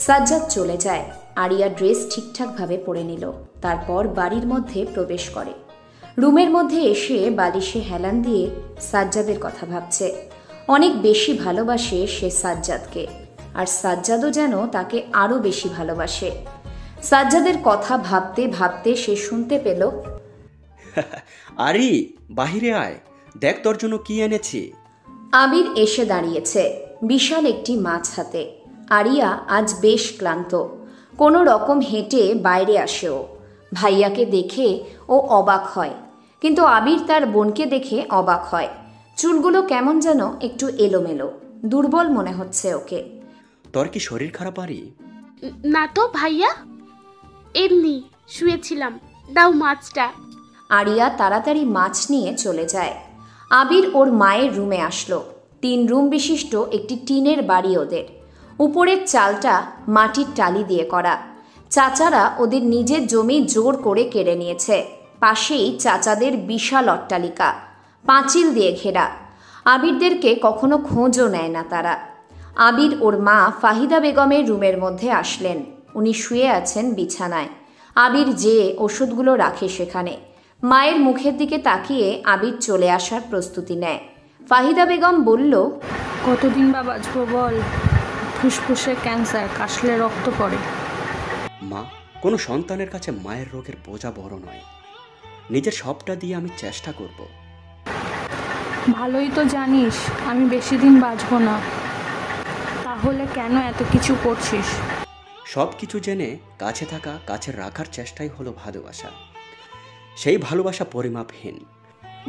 সাজ্জাদ চলে যায়। আরিয়া ড্রেস ঠিকঠাকভাবে পরে নিল। তারপর বাড়ির মধ্যে প্রবেশ করে। রুমের মধ্যে এসে বালিশে হেলান দিয়ে সাজ্জাদের কথা ভাবছে। অনেক বেশি ভালোবাসে সে সাজ্জাদকে, আর সাজ্জাদও যেন তাকে আরও বেশি ভালোবাসে। সাজ্জাদের কথা ভাবতে ভাবতে সে শুনতে পেল, আরে বাহিরে আয়, দেখ তোর জন্য কি এনেছি। আবির এসে দাঁড়িয়েছে বিশাল একটি মাছ হাতে। আরিয়া আজ বেশ ক্লান্ত। কোনো রকম হেঁটে বাইরে আসে ও। ভাইয়াকে দেখে ও অবাক হয়, কিন্তু আবির তার বোনকে দেখে অবাক হয়। চুলগুলো কেমন যেন একটু এলোমেলো, দুর্বল মনে হচ্ছে ওকে। তোর কি শরীর খারাপ আরি? না তো ভাইয়া, এমনি শুয়েছিলাম, দাও মাছটা। আরিয়া তাড়াতাড়ি মাছ নিয়ে চলে যায়। আবির ওর মায়ের রুমে আসলো। 3 রুম বিশিষ্ট একটি টিনের বাড়ি ওদের। উপরের চালটা মাটির টালি দিয়ে করা। চাচারা ওদের নিজের জমি জোর করে কেড়ে নিয়েছে। পাশেই চাচাদের বিশাল অট্টালিকা, পাঁচিল দিয়ে ঘেরা। আবিরদেরকে কখনো খোঁজও নেয় না তারা। আবির ওর মা ফাহিদা বেগমের রুমের মধ্যে আসলেন। উনি শুয়ে আছেন বিছানায়। আবির যেয়ে ওষুধগুলো রাখে সেখানে। মায়ের মুখের দিকে তাকিয়ে আবির চলে আসার প্রস্তুতি নেয়। ফাহিদা বেগম বলল, কতদিন বা বাঁচবো বল? ফুসফুসে ক্যান্সার, কাশলে রক্ত পড়ে। মা, কোনো সন্তানের কাছে মায়ের রোগের বোঝা বড় নয়। নিজের সবটা দিয়ে আমি চেষ্টা করব। ভালোই তো জানিস আমি বেশি দিন বাঁচবো না, তাহলে কেন এত কিছু করছিস? সব কিছু জেনে কাছে থাকা, কাছে রাখার চেষ্টাই হলো ভালোবাসা। সেই ভালোবাসা পরিমাপহীন।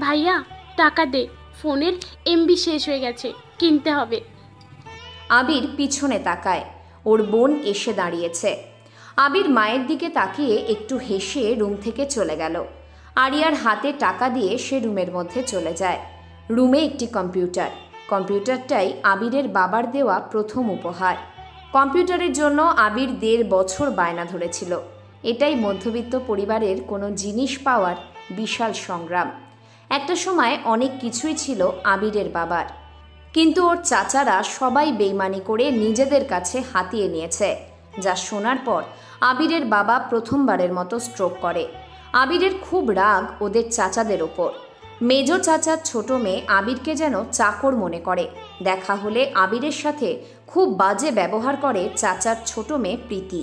ভাইয়া টাকা দে, ফোনের এমবি শেষ হয়ে গেছে, কিনতে হবে। আবির পিছনে তাকায়, ওর বোন এসে দাঁড়িয়েছে। আবির মায়ের দিকে তাকিয়ে একটু হেসে রুম থেকে চলে গেল। আরিয়ার হাতে টাকা দিয়ে সে রুমের মধ্যে চলে যায়। রুমে একটি কম্পিউটার। কম্পিউটারটাই আবিরের বাবার দেওয়া প্রথম উপহার। কম্পিউটারের জন্য আবির 1.5 বছর বায়না ধরেছিল। এটাই মধ্যবিত্ত পরিবারের কোনো জিনিস পাওয়ার বিশাল সংগ্রাম। একটা সময় অনেক কিছুই ছিল আবিরের বাবার, কিন্তু ওর চাচারা সবাই বেইমানি করে নিজেদের কাছে হাতিয়ে নিয়েছে, যা শোনার পর আবিরের বাবা প্রথমবারের মতো স্ট্রোক করে। আবিরের খুব রাগ ওদের চাচাদের ওপর। মেজ চাচার ছোট মেয়ে আবিরকে যেন চাকর মনে করে। দেখা হলে আবিরের সাথে খুব বাজে ব্যবহার করে চাচার ছোট মেয়ে প্রীতি।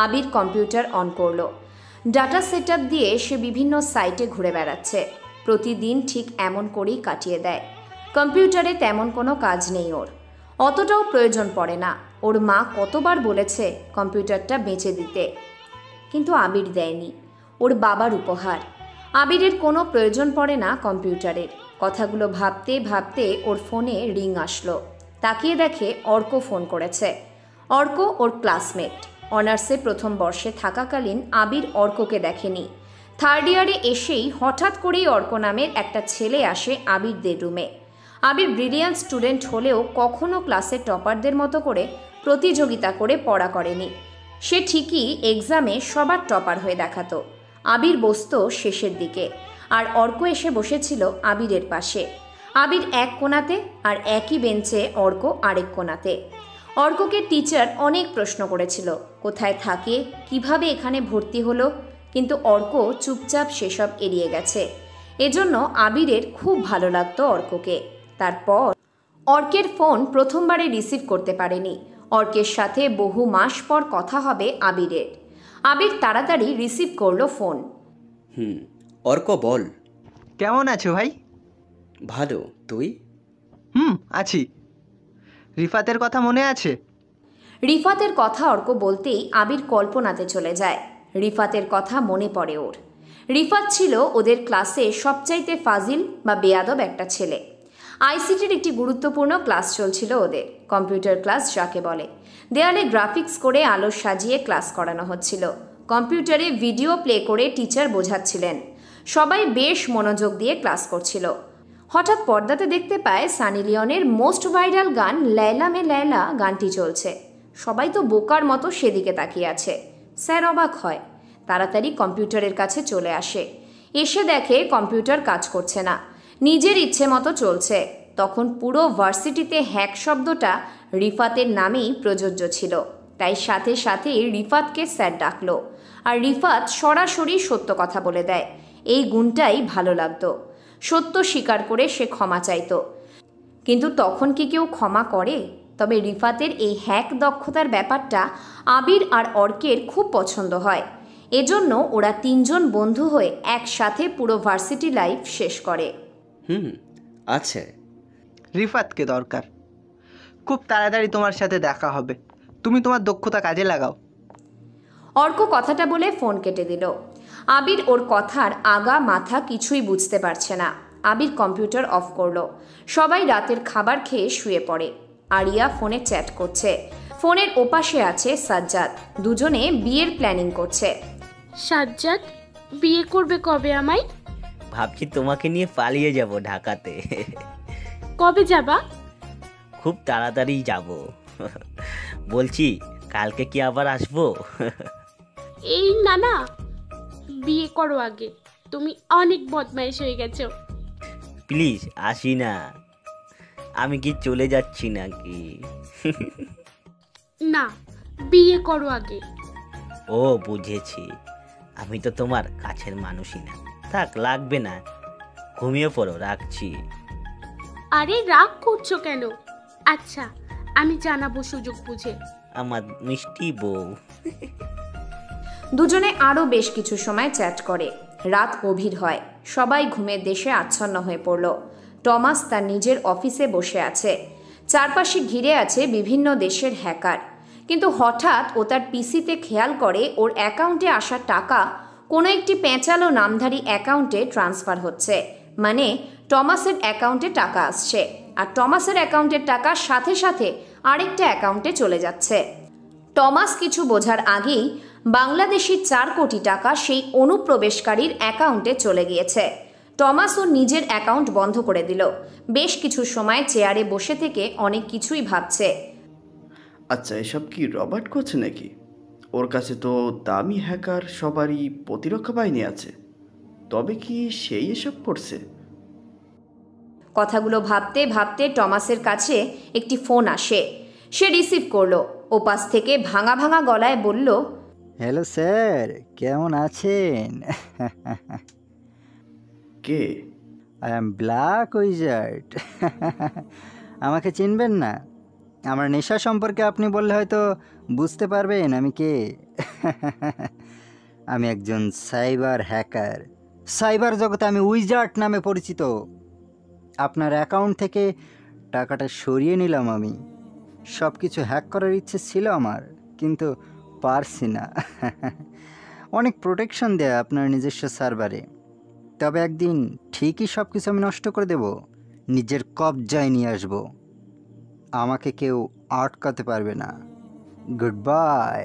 আবির কম্পিউটার অন করল। ডাটা সেটআপ দিয়ে সে বিভিন্ন সাইটে ঘুরে বেড়াচ্ছে। প্রতিদিন ঠিক এমন করেই কাটিয়ে দেয়। কম্পিউটারে তেমন কোনো কাজ নেই ওর, অতটাও প্রয়োজন পড়ে না। ওর মা কতবার বলেছে কম্পিউটারটা বেচে দিতে, কিন্তু আবির দেয়নি। ওর বাবার উপহার। আবিরের কোনো প্রয়োজন পড়ে না কম্পিউটারের। কথাগুলো ভাবতে ভাবতে ওর ফোনে রিং আসলো। তাকিয়ে দেখে অর্ক ফোন করেছে। অর্ক ওর ক্লাসমেট। অনার্সে প্রথম বর্ষে থাকাকালীন আবির অর্ককে দেখেনি। 3rd ইয়ারে এসেই হঠাৎ করেই অর্ক নামের একটা ছেলে আসে আবিরদের রুমে। আবির ব্রিলিয়ান্ট স্টুডেন্ট হলেও কখনো ক্লাসের টপারদের মতো করে প্রতিযোগিতা করে পড়া করেনি। সে ঠিকই এক্সামে সবার টপার হয়ে দেখাতো। আবির বসতো শেষের দিকে, আর অর্ক এসে বসেছিল আবিরের পাশে। আবির এক কোণাতে আর একই বেঞ্চে অর্ক আরেক কোণাতে। অর্ককে টিচার অনেক প্রশ্ন করেছিল, কোথায় থাকে, কিভাবে এখানে ভর্তি হলো, কিন্তু অর্ক চুপচাপ সেসব এড়িয়ে গেছে। এজন্য আবিরের খুব ভালো লাগতো অর্ককে। তারপর অর্কের ফোন প্রথমবারে রিসিভ করতে পারেনি। অর্কের সাথে বহু মাস পর কথা হবে আবিরের। আবির তাড়াতাড়ি রিসিভ করলো ফোন। অর্ক বল। কেমন আছো ভাই? ভালো, তুই? আছি। রিফাতের কথা মনে আছে? রিফাতের কথা অর্ক বলতেই আবির কল্পনাতে চলে যায়। রিফাতের কথা মনে পড়ে ওর। রিফাত ছিল ওদের ক্লাসে সবচাইতে ফাজিল বা বেয়াদব একটা ছেলে। আইসিটির একটি গুরুত্বপূর্ণ ক্লাস চলছিল ওদের, কম্পিউটার ক্লাস যাকে বলে। দেয়ালে গ্রাফিক্স করে আলো সাজিয়ে ক্লাস করানো হচ্ছিল। কম্পিউটারে ভিডিও প্লে করে টিচার বোঝাচ্ছিলেন। সবাই বেশ মনোযোগ দিয়ে ক্লাস করছিল। হঠাৎ পর্দাতে দেখতে পায় সানি লিওনের মোস্ট ভাইরাল গান লায়লা মে লায়লা গানটি চলছে। সবাই তো বোকার মতো সেদিকে তাকিয়ে আছে। স্যার অবাক হয়, তাড়াতাড়ি কম্পিউটারের কাছে চলে আসে। এসে দেখে কম্পিউটার কাজ করছে না, নিজের ইচ্ছে মতো চলছে। তখন পুরো ভার্সিটিতে হ্যাক শব্দটা রিফাতের নামেই প্রযোজ্য ছিল, তাই সাথে সাথেই রিফাতকে স্যার ডাকলো। আর রিফাত সরাসরি সত্য কথা বলে দেয়। এই গুণটাই ভালো লাগতো। সত্য স্বীকার করে সে ক্ষমা চাইতো। কিন্তু তখন কি কেউ ক্ষমা করে? তবে রিফাতের এই হ্যাক দক্ষতার ব্যাপারটা আবির আর অর্কের খুব পছন্দ হয়। এজন্য ওরা 3 জন বন্ধু হয়ে একসাথে পুরো ভার্সিটি লাইফ শেষ করে। আছে। রিফাতকে দরকার। খুব তাড়াতাড়ি তোমার সাথে দেখা হবে। তুমি তোমার দক্ষতা কাজে লাগাও। অর্ক কথাটা বলে ফোন কেটে দিল। আবির ওর কথার আগা মাথা কিছুই বুঝতে পারছে না। আবির কম্পিউটার অফ করলো। সবাই রাতের খাবার খেয়ে শুয়ে পড়ে। আরিয়া ফোনে চ্যাট করছে। ফোনের ওপাশে আছে সাজ্জাদ। দুজনে বিয়ের প্ল্যানিং করছে। সাজ্জাদ, বিয়ে করবে কবে আমায়? ভাবছি তোমাকে নিয়ে পালিয়ে যাব ঢাকাতে। কবে যাবা? খুব তাড়াতাড়ি যাব। বলছি কালকে কি আবার আসবো? এই না, বিয়ে করো আগে। তুমি অনেক বদমাইশ হয়ে গেছো। প্লিজ আসি না। আমি কি চলে যাচ্ছি নাকি? না, বিয়ে করো আগে। ও বুঝেছি, আমি তো তোমার কাছের মানুষই না। থাক, লাগবে না, ঘুমিয়ে পড়ো, রাখছি। আরে রাগ করছো কেন? আচ্ছা, আমি জানাবো সুযোগ বুঝে। আমার মিষ্টি বউ। দুজনে আরো বেশ কিছু সময় চ্যাট করে। রাত গভীর হয়। সবাই ঘুমের দেশে আচ্ছন্ন হয়ে পড়ল। টমাস তার নিজের অফিসে বসে আছে। চারপাশে ঘিরে আছে বিভিন্ন দেশের হ্যাকার, কিন্তু হঠাৎ ও তার পিসিতে খেয়াল করে ওর অ্যাকাউন্টে আসা টাকা কোনো একটি পেঁচালো নামধারী অ্যাকাউন্টে ট্রান্সফার হচ্ছে। মানে টমাসের অ্যাকাউন্টে টাকা আসছে, আর টমাসের অ্যাকাউন্টের টাকা সাথে সাথে আরেকটা অ্যাকাউন্টে চলে যাচ্ছে। টমাস কিছু বোঝার আগেই বাংলাদেশি 4 কোটি টাকা সেই অনুপ্রবেশকারীর অ্যাকাউন্টে চলে গিয়েছে। টমাস ওর নিজের অ্যাকাউন্ট বন্ধ করে দিল। বেশ কিছু সময় চেয়ারে বসে থেকে অনেক কিছুই ভাবছে। আচ্ছা, এসব কি রবার্ট করছে নাকি? ওর কাছে তো দামি হ্যাকার সবারই প্রতিরক্ষা বাহিনী আছে, তবে কি সেই এসব করছে? কথাগুলো ভাবতে ভাবতে টমাসের কাছে একটি ফোন আসে। সে রিসিভ করলো। ওপাশ থেকে ভাঙা ভাঙা গলায় বলল, হ্যালো স্যার, কেমন আছেন? কে? I am black wizard. আমাকে চিনবেন না? আমার নেশা সম্পর্কে আপনি বললে হয়তো বুঝতে পারবেন আমি কে। আমি একজন সাইবার হ্যাকার। সাইবার জগতে আমি উইজার্ড নামে পরিচিত। আপনার অ্যাকাউন্ট থেকে টাকাটা সরিয়ে নিলাম আমি। সব কিছু হ্যাক করার ইচ্ছে ছিল আমার, কিন্তু পারছি না। অনেক প্রোটেকশন দেয় আপনার নিজস্ব সার্ভারে, তবে একদিন ঠিকই সব কিছু আমি নষ্ট করে দেব, নিজের কবজায় নিয়ে আসব। আমাকে কেউ আটকাতে পারবে না। Good bye.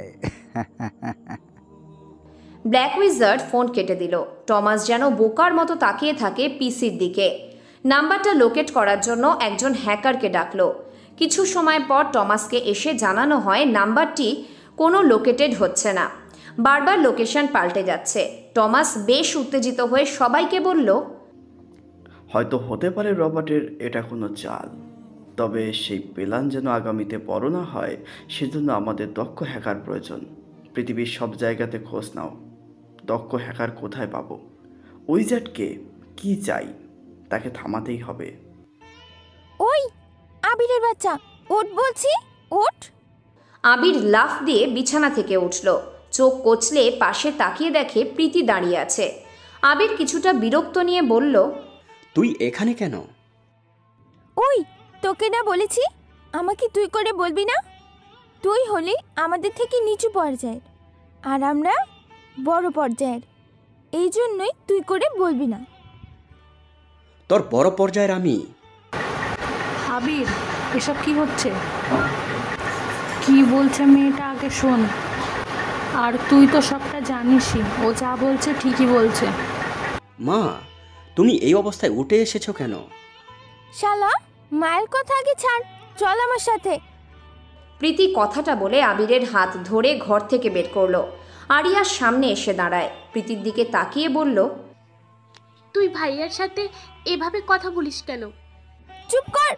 Black wizard phone কেটে দিল। টমাস যেন বোকার মতো তাকিয়ে থাকে পিসির দিকে। নাম্বারটা লোকেট করার জন্য একজন হ্যাকারকে ডাকলো। কিছু সময় পর টমাসকে এসে জানানো হয় নাম্বারটি কোনো লোকেটেড হচ্ছে না, বারবার লোকেশন পাল্টে যাচ্ছে। টমাস বেশ উত্তেজিত হয়ে সবাইকে বলল, হয়তো হতে পারে রবার্টের এটা কোনো চাল, তবে সেই প্ল্যান যেন আগামীতে বড় না হয় সেজন্য আমাদের দক্ষ হ্যাকার প্রয়োজন। পৃথিবীর সব জায়গাতে খোঁজ নাও, দক্ষ হ্যাকার কোথায় পাবো? উইজার্ডকে কি চাই, তাকে থামাতেই হবে। ওই আবিরের বাচ্চা, ওঠ বলছি, ওঠ। আবির লাফ দিয়ে বিছানা থেকে উঠল। চোখ কচলে পাশে তাকিয়ে দেখে প্রীতি দাঁড়িয়ে আছে। আবির কিছুটা বিরক্ত নিয়ে বলল, তুই এখানে কেন? ওই তোকে না বলেছি আমাকে তুই করে বলবি না? তুই হলি আমাদের থেকে নিচু পর্যায়ের, আর আমরা বড় পর্যায়ের, এই জন্যই তুই করে বলবি না। তোর বড় পর্যায়ের আমি? আবির, এসব কি হচ্ছে? কি বলছে মেয়েটা আগে শোন। আর তুই তো সবটা জানিসই, ও যা বলছে ঠিকই বলছে। মা, তুমি এই অবস্থায় উঠে এসেছো কেন? শালা, মায়ের কথা আগে ছাড়, চল আমার সাথে। প্রীতি কথাটা বলে আবিরের হাত ধরে ঘর থেকে বের করলো। আরিয়ার সামনে এসে দাঁড়ায়। প্রীতির দিকে তাকিয়ে বলল, তুই ভাইয়ার সাথে এভাবে কথা বলিস কেন? চুপ কর।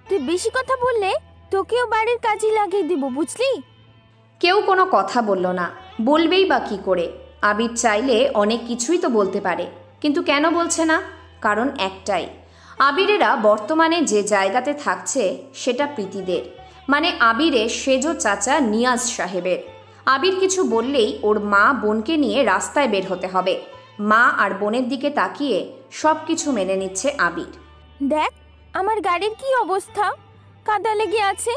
তুই বেশি কথা বললে তোকেও বাড়ির কাজে লাগিয়ে দিব, বুঝলি? কেউ কোনো কথা বলল না। বলবেই বা কি করে? আবির চাইলে অনেক কিছুই তো বলতে পারে, কিন্তু কেন বলছে না? কারণ একটাই, আবিরেরা বর্তমানে যে জায়গাতে থাকছে সেটা প্রীতিদের, মানে আবিরের সেজ চাচা নিয়াজ সাহেবের। আবির কিছু বললেই ওর মা বোনকে নিয়ে রাস্তায় বের হতে হবে। মা আর বোনের দিকে তাকিয়ে সব কিছু মেনে নিচ্ছে আবির। দেখ আমার গাড়ির কি অবস্থা, কাদা লেগে আছে,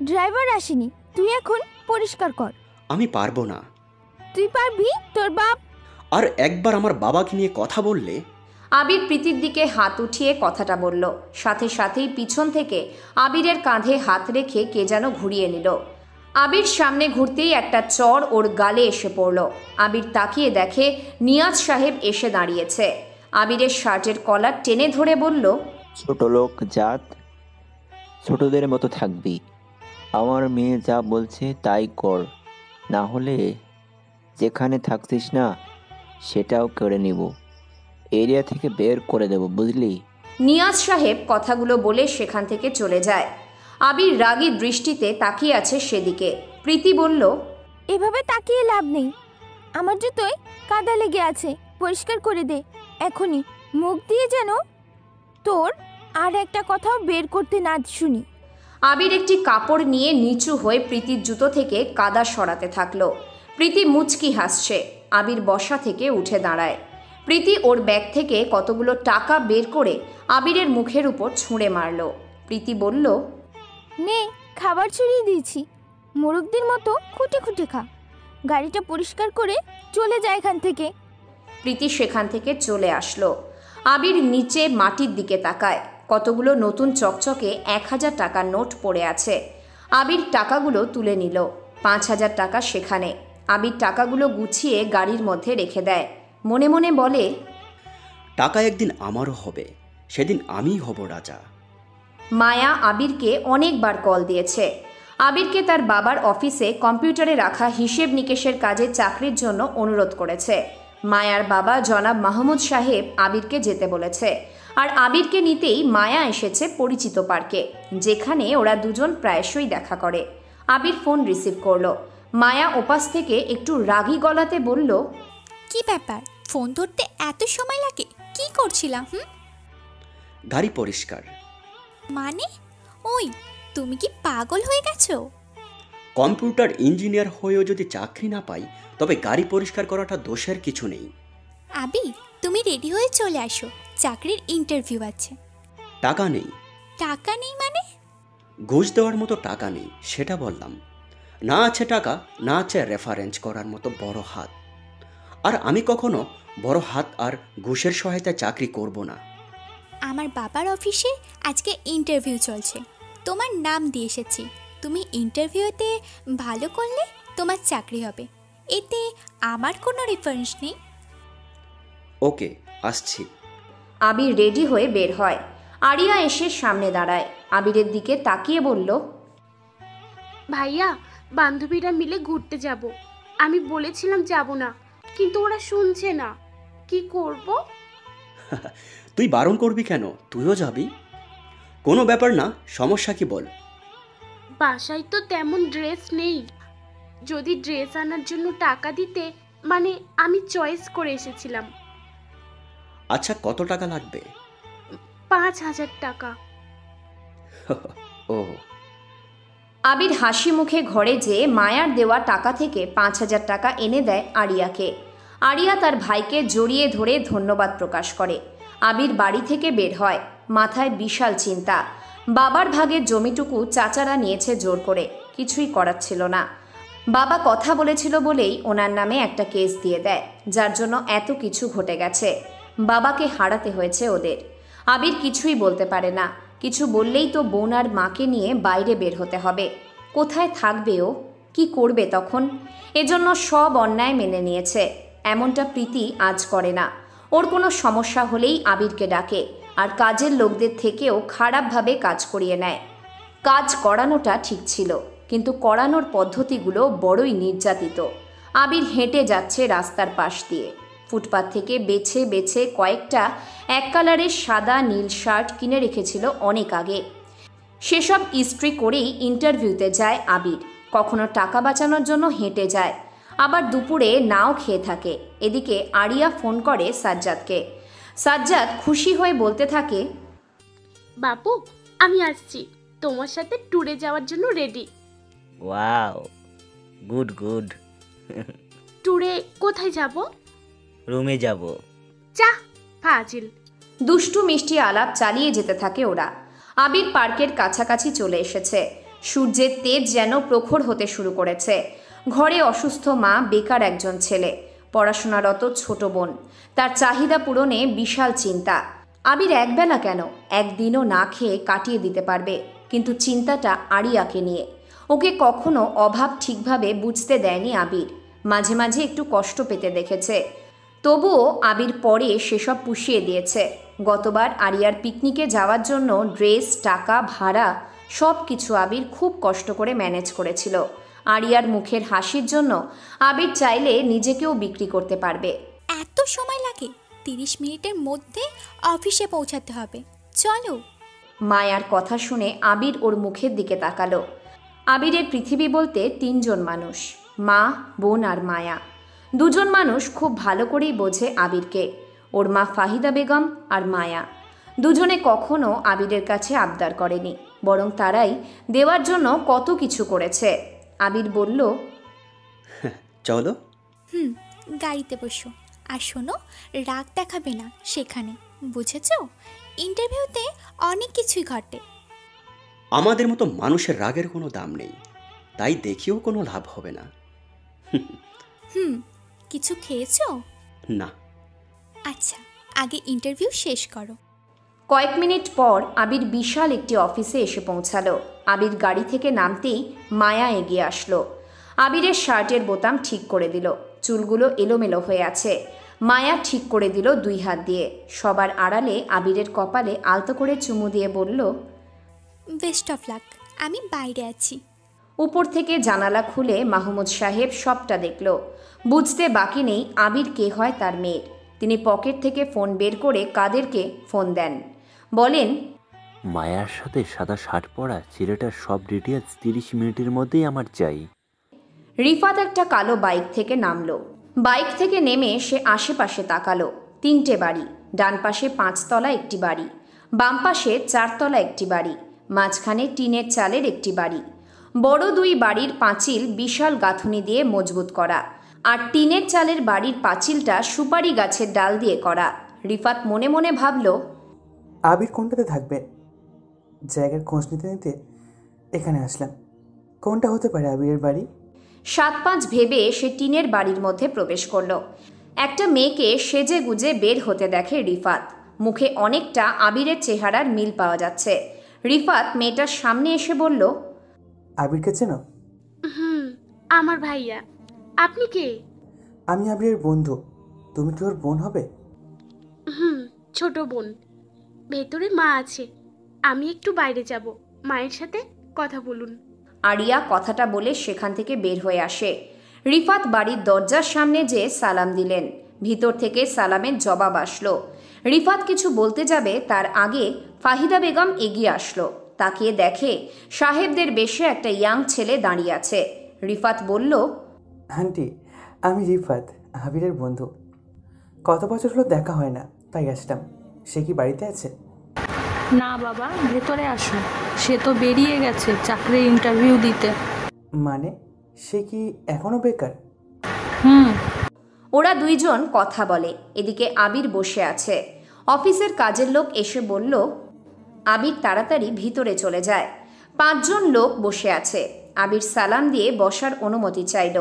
ড্রাইভার আসেনি, তুই এখন পরিষ্কার কর। আমি পারবো না। তুই পারবি, তোর বাপ। আর একবার আমার বাবাকে নিয়ে কথা বললে। আবির প্রীতির দিকে হাত উঠিয়ে কথাটা বলল। সাথে সাথেই পিছন থেকে আবিরের কাঁধে হাত রেখে কে যেন ঘুরিয়ে নিল। আবির সামনে ঘুরতেই একটা চর ওর গালে এসে পড়ল। আবির তাকিয়ে দেখে নিয়াজ সাহেব এসে দাঁড়িয়েছে। আবিরের শার্টের কলার টেনে ধরে বলল, ছোট লোক জাত, ছোটদের মতো থাকবি। আমার মেয়ে যা বলছে তাই কর, না হলে যেখানে থাকছিস না সেটাও করে নিব, এরিয়া থেকে বের করে দেব, বুঝলি? নিয়াজ সাহেব কথাগুলো বলে সেখান থেকে চলে যায়। আবির রাগী দৃষ্টিতে তাকিয়ে আছে সেদিকে। প্রীতি বলল, এভাবে তাকিয়ে লাভ নেই, আমার জুতোয় কাদা লেগে আছে, পরিষ্কার করে দে এখনই, মুখ দিয়ে যেন তোর আর একটা কথাও বের করতে না শুনি। আবির একটি কাপড় নিয়ে নিচু হয়ে প্রীতির জুতো থেকে কাদা সরাতে থাকলো। প্রীতি মুচকি হাসছে। আবির বসা থেকে উঠে দাঁড়ায়। প্রীতি ওর ব্যাগ থেকে কতগুলো টাকা বের করে আবিরের মুখের উপর ছুঁড়ে মারল। প্রীতি বলল, নে, খাবার ছড়িয়ে দিয়েছি, মোরগদের মতো খুঁটে খুঁটে খা। গাড়িটা পরিষ্কার করে চলে যায় এখান থেকে। প্রীতি সেখান থেকে চলে আসলো। আবির নিচে মাটির দিকে তাকায়। কতগুলো নতুন চকচকে 1000 টাকার নোট পড়ে আছে। আবির টাকাগুলো তুলে নিল। 5000 টাকা সেখানে। আবির টাকাগুলো গুছিয়ে গাড়ির মধ্যে রেখে দেয়। মনে মনে বলে, টাকা একদিন আমারও হবে, সেদিন আমিই হব রাজা। মায়া আবিরকে অনেকবার কল দিয়েছে। আবিরকে তার বাবার অফিসে কম্পিউটারে রাখা হিসেব নিকেশের কাজে চাকরির জন্য অনুরোধ করেছে। মায়ার বাবা জনাব মাহমুদ সাহেব আবিরকে যেতে বলেছে। আর আবিরকে নিতেই মায়া এসেছে পরিচিত পার্কে, যেখানে ওরা দুজন প্রায়শই দেখা করে। আবির ফোন রিসিভ করলো। মায়া ওপাশ থেকে একটু রাগী গলাতে বলল, কি ব্যাপার, ফোন ধরতে এত সময় লাগে? কি করছিলাম? গাড়ি পরিষ্কার। মানে? ওই, তুমি কি পাগল হয়ে গেছো? কম্পিউটার ইঞ্জিনিয়ার হয়েও যদি চাকরি না পাই, তবে গাড়ি পরিষ্কার করাটা দোষের কিছু নেই। আবি, তুমি রেডি হয়ে চলে আসো, চাকরির ইন্টারভিউ আছে। টাকা নেই। টাকা নেই মানে? ঘুষ দেওয়ার মতো টাকা নেই, সেটা বললাম। না আছে টাকা, না আছে রেফারেন্স করার মতো বড় হাত। আর আমি কখনো বড় হাত আর ঘুষের সহায়তায় চাকরি করব না। আমার বাবার অফিসে আজকে ইন্টারভিউ চলছে, তোমার নাম দিয়ে এসেছি। তুমি ইন্টারভিউতে ভালো করলে তোমার চাকরি হবে, এতে আমার কোনো রেফারেন্স নেই। ওকে, আসছি। আবির রেডি হয়ে বের হয়। আরিয়া এসে সামনে দাঁড়ায়। আবিরের দিকে তাকিয়ে বলল, ভাইয়া, বান্ধবীরা মিলে ঘুরতে যাব। আমি বলেছিলাম যাব না, কিন্তু ওরা শুনছে না। কি করব? তুই বারণ করবি কেন? তুইও যাবি। কোনো ব্যাপার না, সমস্যা কি বল। বাসায় তো তেমন ড্রেস নেই। যদি ড্রেস আনার জন্য টাকা দিতে, মানে আমি চয়েস করে এসেছিলাম। আচ্ছা, কত টাকা লাগবে? 5000 টাকা। ও। আবির হাসি মুখে ঘরে যেয়ে মায়ার দেওয়া টাকা থেকে 5000 টাকা এনে দেয় আরিয়াকে। আরিয়া তার ভাইকে জড়িয়ে ধরে ধন্যবাদ প্রকাশ করে। আবির বাড়ি থেকে বের হয়। মাথায় বিশাল চিন্তা। বাবার ভাগের জমিটুকু চাচারা নিয়েছে জোর করে, কিছুই করার ছিল না। বাবা কথা বলেছিল বলেই ওনার নামে একটা কেস দিয়ে দেয়, যার জন্য এত কিছু ঘটে গেছে। বাবাকে হারাতে হয়েছে ওদের। আবির কিছুই বলতে পারে না। কিছু বললেই তো বোন আর মাকে নিয়ে বাইরে বের হতে হবে। কোথায় থাকবে ও? কি করবে তখন? এজন্য সব অন্যায় মেনে নিয়েছে। এমনটা প্রীতি আজ করে না। ওর কোনো সমস্যা হলেই আবিরকে ডাকে, আর কাজের লোকদের থেকেও খারাপভাবে কাজ করিয়ে নেয়। কাজ করানোটা ঠিক ছিল, কিন্তু করানোর পদ্ধতিগুলো বড়ই নির্যাতিত। আবির হেঁটে যাচ্ছে রাস্তার পাশ দিয়ে। ফুটপাত থেকে বেছে বেছে কয়েকটা এক কালারের সাদা নীল শার্ট কিনে রেখেছিল অনেক আগে। সেসব ইস্ত্রি করেই ইন্টারভিউতে যায় আবির। কখনো টাকা বাঁচানোর জন্য হেঁটে যায়, আবার দুপুরে নাও খেয়ে থাকে। এদিকে আরিয়া ফোন করে সাজ্জাদকে। সাজ্জাদ খুশি হয়ে বলতে থাকে, বাপু, আমি আসছি, তোমার সাথে ট্যুরে যাওয়ার জন্য রেডি। Wow, good good. ট্যুরে কোথায় যাব? রুমে যাব। যা ফাজিল। দুষ্টু মিষ্টি আলাপ চালিয়ে যেতে থাকে ওরা। আবির পার্কের কাছাকাছি চলে এসেছে। সূর্যের তেজ যেন প্রখর হতে শুরু করেছে। ঘরে অসুস্থ মা, বেকার একজন ছেলে, পড়াশোনারত ছোট বোন। তার চাহিদা পূরণে বিশাল চিন্তা। আবির একবেলা কেন, একদিনও না খেয়ে কাটিয়ে দিতে পারবে, কিন্তু চিন্তাটা আরিয়াকে নিয়ে। ওকে কখনো অভাব ঠিকভাবে বুঝতে দেয়নি আবির। মাঝে মাঝে একটু কষ্ট পেতে দেখেছে, তবুও আবির পরে সেসব পুষিয়ে দিয়েছে। গতবার আরিয়ার পিকনিকে যাওয়ার জন্য ড্রেস, টাকা, ভাড়া সব কিছু আবির খুব কষ্ট করে ম্যানেজ করেছিল। আরিয়ার মুখের হাসির জন্য আবির চাইলে নিজেকেও বিক্রি করতে পারবে। এত সময় লাগে? 30 মিনিটের মধ্যে অফিসে পৌঁছাতে হবে, চলো। মায়ার কথা শুনে আবির ওর মুখের দিকে তাকালো। আবিরের পৃথিবী বলতে 3 জন মানুষ, মা, বোন আর মায়া। 2 জন মানুষ খুব ভালো করেই বোঝে আবিরকে, ওর মা ফাহিদা বেগম আর মায়া। দুজনে কখনো আবিরের কাছে আবদার করেনি, বরং তারাই দেওয়ার জন্য কত কিছু করেছে। আবির বলল, চলো। গাড়িতে বসো, আর শোনো, রাগ দেখাবে না সেখানে, বুঝেছো? ইন্টারভিউতে অনেক কিছুই ঘটে। আমাদের মতো মানুষের রাগের কোনো দাম নেই, তাই দেখিও কোনো লাভ হবে না। কিছু খেয়েছো? না। আচ্ছা, আগে ইন্টারভিউ শেষ করো। কয়েক মিনিট পর আবির বিশাল একটি অফিসে এসে পৌঁছালো। আবির গাড়ি থেকে নামতেই মায়া এগিয়ে আসলো। আবিরের শার্টের বোতাম ঠিক করে দিল। চুলগুলো এলোমেলো হয়ে আছে। মায়া ঠিক করে দিল 2 হাত দিয়ে। সবার আড়ালে আবিরের কপালে আলতো করে চুমু দিয়ে বলল, বেস্ট অফ লাক, আমি বাইরে আছি। উপর থেকে জানালা খুলে মাহমুদ সাহেব সবটা দেখল। বুঝতে বাকি নেই আবির কে হয় তার মেয়ের। তিনি পকেট থেকে ফোন বের করে কাদেরকে ফোন দেন। বলেন, মায়ার সাথে সাদা শার্ট পরা ছেলেটার সব ডিটেলস 30 মিনিটের মধ্যেই আমার চাই। রিফাত একটা কালো বাইক থেকে নামলো। বাইক থেকে নেমে সে আশেপাশে তাকালো। 3টে বাড়ি, ডান পাশে 5 তলা একটি বাড়ি, বাম পাশে 4 তলা একটি বাড়ি, মাঝখানে টিনের চালের একটি বাড়ি। বড় 2 বাড়ির পাঁচিল বিশাল গাঁথুনি দিয়ে মজবুত করা, আর টিনের চালের বাড়ির পাঁচিলটা সুপারি গাছের ডাল দিয়ে করা। রিফাত মনে মনে ভাবল, আবির কোনটাতে থাকবে? জায়গার খোঁজ নিতে নিতে এখানে আসলাম। কোনটা হতে পারে আবিরের বাড়ি? 7-5 ভেবে সে টিনের বাড়ির মধ্যে প্রবেশ করল। একটা মেয়েকে সেজে গুজে বের হতে দেখে রিফাত। মুখে অনেকটা আবিরের চেহারার মিল পাওয়া যাচ্ছে। রিফাত মেয়েটার সামনে এসে বলল, আবিরকে চেনো? আমার ভাইয়া। আপনি কে? আমি আবিরের বন্ধু। তুমি কি ওর বোন হবে? ছোট বোন। ভেতরে মা আছে, আমি একটু বাইরে যাব, মায়ের সাথে কথা বলুন। আরিয়া কথাটা বলে সেখান থেকে বের হয়ে আসে। রিফাত বাড়ির দরজার সামনে যেয়ে সালাম দিলেন। ভিতর থেকে সালামের জবাব আসলো। রিফাত কিছু বলতে যাবে তার আগে ফাহিদা বেগম এগিয়ে আসলো। তাকিয়ে দেখে সাহেবদের বেশে একটা ইয়াং ছেলে দাঁড়িয়ে আছে। রিফাত বলল, আন্টি, আমি রিফাত, আবিরের বন্ধু। কত বছর হলো দেখা হয় না, তাই আসলাম। সে কি বাড়িতে আছে? না বাবা, ভেতরে আসো। সে তো বেরিয়ে গেছে চাকরির ইন্টারভিউ দিতে। মানে সে কি এখনো বেকার? ওরা 2 জন কথা বলে। এদিকে আবির বসে আছে। অফিসের কাজের লোক এসে বলল, আবির তাড়াতাড়ি ভিতরে চলে যায়। 5 জন লোক বসে আছে। আবির সালাম দিয়ে বসার অনুমতি চাইল।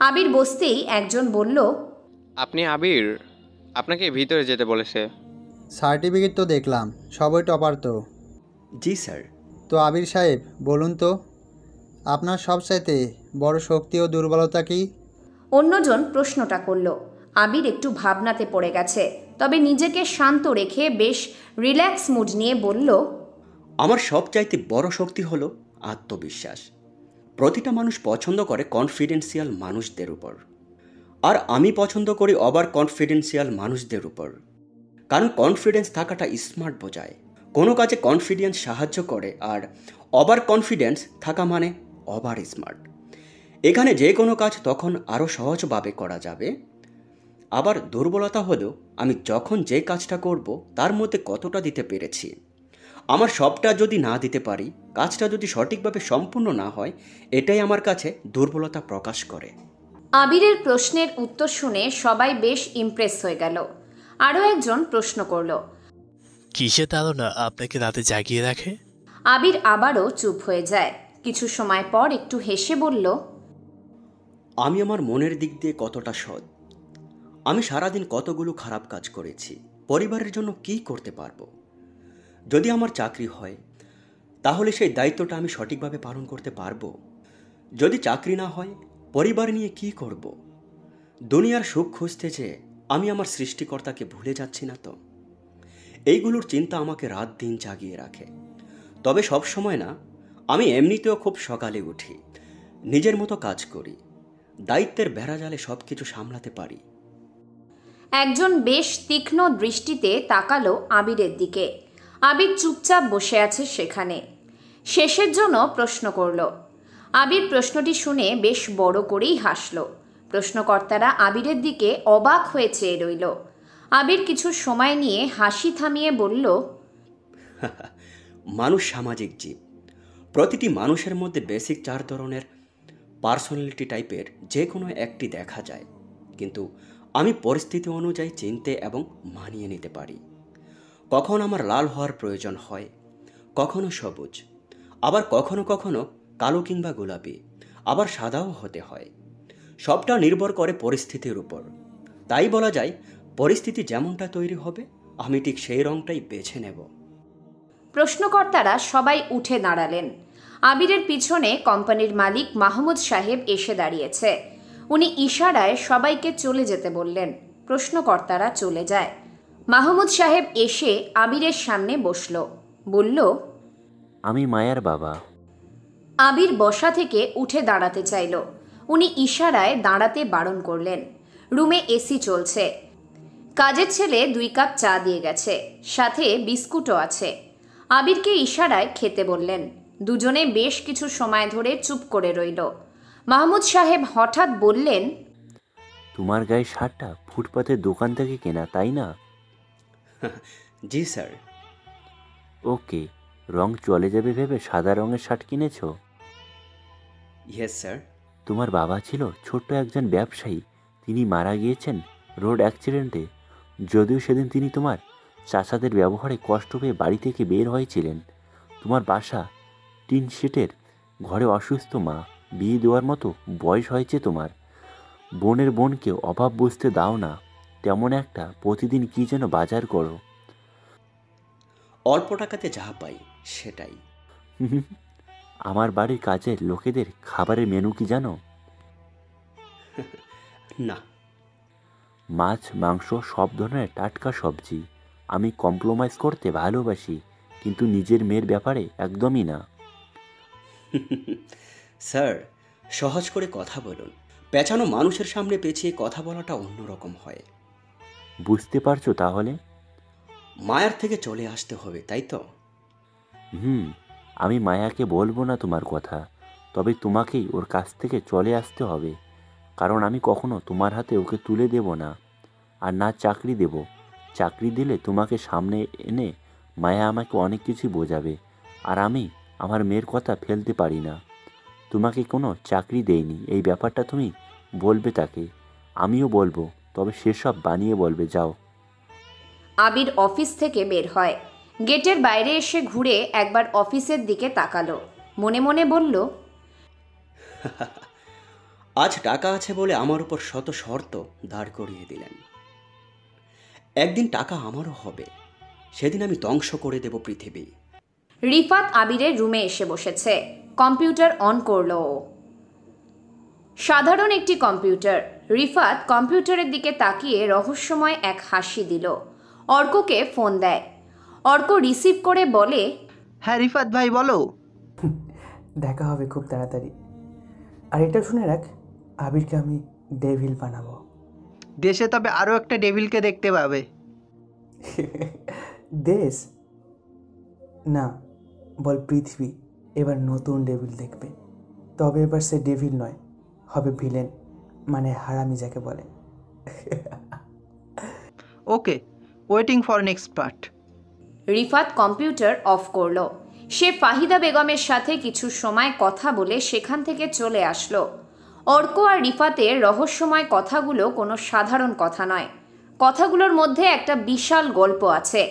আবির বসতেই একজন বলল, আপনি আবির? আপনাকে ভিতরে যেতে বলেছে। সার্টিফিকেট তো দেখলাম, সবই টপার তো। জি স্যার। তো আবির সাহেব বলুন তো, আপনার সবচাইতে বড় শক্তি ও দুর্বলতা কি? অন্যজন প্রশ্নটা করল। আবির একটু ভাবনাতে পড়ে গেছে, তবে নিজেকে শান্ত রেখে বেশ রিল্যাক্স মুড নিয়ে বলল, আমার সবচাইতে বড় শক্তি হলো আত্মবিশ্বাস। প্রতিটা মানুষ পছন্দ করে কনফিডেন্সিয়াল মানুষদের উপর, আর আমি পছন্দ করি ওভার কনফিডেন্সিয়াল মানুষদের উপর। কারণ কনফিডেন্স থাকাটা স্মার্ট বোঝায়, কোনো কাজে কনফিডেন্স সাহায্য করে, আর ওভার কনফিডেন্স থাকা মানে ওভার স্মার্ট। এখানে যে কোনো কাজ তখন আরও সহজভাবে করা যাবে। আবার দুর্বলতা হলো আমি যখন যে কাজটা করব তার মধ্যে কতটা দিতে পেরেছি। আমার সবটা যদি না দিতে পারি, কাজটা যদি সঠিকভাবে সম্পূর্ণ না হয়, এটাই আমার কাছে দুর্বলতা প্রকাশ করে। আবিরের প্রশ্নের উত্তর শুনে সবাই বেশ ইমপ্রেস হয়ে গেল। আরও একজন প্রশ্ন করল, কিসের তাড়না আপনাকে রাতে জাগিয়ে রাখে? আবির আবারও চুপ হয়ে যায়। কিছু সময় পর একটু হেসে বলল, আমি আমার মনের দিক দিয়ে কতটা সৎ। আমি সারাদিন কতগুলো খারাপ কাজ করেছি, পরিবারের জন্য কি করতে পারবো। যদি আমার চাকরি হয় তাহলে সেই দায়িত্বটা আমি সঠিকভাবে পালন করতে পারবো। যদি চাকরি না হয়, পরিবার নিয়ে কি করব। দুনিয়ার সুখ খুঁজতে চেয়ে আমি আমার সৃষ্টিকর্তাকে ভুলে যাচ্ছি না তো। এইগুলোর চিন্তা আমাকে রাত দিন জাগিয়ে রাখে। তবে সব সময় না, আমি এমনিতেও খুব সকালে উঠি, নিজের মতো কাজ করি, দায়িত্বের বেড়াজালে সব কিছু সামলাতে পারি। একজন বেশ তীক্ষ্ণ দৃষ্টিতে তাকালো আবিরের দিকে। আবির চুপচাপ বসে আছে সেখানে। শেষের জন্য প্রশ্ন করল। আবির প্রশ্নটি শুনে বেশ বড় করেই হাসল। প্রশ্নকর্তারা আবিরের দিকে অবাক হয়ে চেয়ে রইল। আবির কিছু সময় নিয়ে হাসি থামিয়ে বলল, মানুষ সামাজিক জীব। প্রতিটি মানুষের মধ্যে বেসিক 4 ধরনের পার্সোনালিটি টাইপের যে কোনো একটি দেখা যায়, কিন্তু আমি পরিস্থিতি অনুযায়ী চিনতে এবং মানিয়ে নিতে পারি। কখন আমার লাল হওয়ার প্রয়োজন হয়, কখনো সবুজ, আবার কখনো কখনো কালো কিংবা গোলাপি, আবার সাদাও হতে হয়। সবটা নির্ভর করে পরিস্থিতির উপর। তাই বলা যায়, পরিস্থিতি যেমনটা তৈরি হবে আমি ঠিক সেই রংটাই বেছে নেব। প্রশ্নকর্তারা সবাই উঠে দাঁড়ালেন। আবিরের পিছনে কোম্পানির মালিক মাহমুদ সাহেব এসে দাঁড়িয়েছে। উনি ইশারায় সবাইকে চলে যেতে বললেন। প্রশ্নকর্তারা চলে যায়। মাহমুদ সাহেব এসে আবিরের সামনে বসল, বলল, আমি মায়ার বাবা। আবির বসা থেকে উঠে দাঁড়াতে চাইল। উনি ইশারায় দাঁড়াতে বারণ করলেন। রুমে এসি চলছে। কাজের ছেলে 2 কাপ চা দিয়ে গেছে, সাথে বিস্কুটও আছে। আবিরকে ইশারায় খেতে বললেন। দুজনে বেশ কিছু সময় ধরে চুপ করে রইল। মাহমুদ সাহেব হঠাৎ বললেন, তোমার গায়ে শার্টটা ফুটপাতের দোকান থেকে কেনা, তাই না? জি স্যার। ওকে, রং চলে যাবে ভেবে সাদা রঙের শার্ট কিনেছ? Yes sir. তোমার বাবা ছিল ছোট্ট একজন ব্যবসায়ী। তিনি মারা গিয়েছেন রোড অ্যাক্সিডেন্টে। যদিও সেদিন তিনি তোমার চাচাদের ব্যবহারে কষ্ট পেয়ে বাড়ি থেকে বের হয়েছিলেন। তোমার বাসা টিন শেটের ঘরে অসুস্থ মা, বিয়ে দেওয়ার মতো বয়স হয়েছে তোমার। বোনের বোনকে অভাব বুঝতে দাও না। তেমন একটা প্রতিদিন কি যেন বাজার করো। অল্প টাকাতে যা পাই সেটাই। আমার বাড়ির কাজের লোকেদের খাবারের মেনু কি জানো? না। মাছ, মাংস, সব ধরনের টাটকা সবজি। আমি কম্প্রোমাইজ করতে ভালোবাসি, কিন্তু নিজের মেয়ের ব্যাপারে একদমই না। স্যার, সহজ করে কথা বলুন। পেঁচানো মানুষের সামনে পেঁচিয়ে কথা বলাটা অন্যরকম হয়। বুঝতে পারছো তাহলে? মায়ার থেকে চলে আসতে হবে, তাই তো? আমি মায়াকে বলবো না তোমার কথা, তবে তোমাকেই ওর কাছ থেকে চলে আসতে হবে। কারণ আমি কখনো তোমার হাতে ওকে তুলে দেব না, আর না চাকরি দেব। চাকরি দিলে তোমাকে সামনে এনে মায়া আমাকে অনেক কিছুই বোঝাবে, আর আমি আমার মেয়ের কথা ফেলতে পারি না। তোমাকে কোনো চাকরি দেয়নি, এই ব্যাপারটা তুমি বলবে তাকে। আমিও বলবো, তবে সেসব বানিয়ে বলবে। যাও। আবির অফিস থেকে বের হয়। গেটের বাইরে এসে ঘুরে একবার অফিসের দিকে তাকালো। মনে মনে বলল, আজ টাকা আছে বলে আমার উপর শত শর্ত দাঁড় করিয়ে দিলেন। একদিন টাকা আমারও হবে, সেদিন আমি ধ্বংস করে দেব পৃথিবী। রিফাত আবিরের রুমে এসে বসেছে। কম্পিউটার অন করলো। সাধারণ একটি কম্পিউটার। রিফাত কম্পিউটারের দিকে তাকিয়ে রহস্যময় এক হাসি দিল। অর্ককে ফোন দেয়। অর্ক রিসিভ করে বলে, হ্যাঁ রিফাত ভাই বলো। দেখা হবে খুব তাড়াতাড়ি। আর এটা শুনে রাখ, আবিরকে আমি ডেভিল বানাবো। দেশে তবে আরও একটা ডেভিলকে দেখতে পাবে। দেশ না, বল পৃথিবী এবার নতুন ডেভিল দেখবে। তবে এবার সে ডেভিল নয়, হবে ভিলেন, মানে হারামি যাকে বলে। Okay, waiting for next part. Rifat computer off করলো। সে ফাহিদা বেগমের সাথে কিছু সময় কথা বলে সেখান থেকে চলে আসলো। অর্ক আর রিফাতের রহস্যময় কথাগুলো কোনো সাধারণ কথা নয়। কথাগুলোর মধ্যে একটা বিশাল গল্প আছে।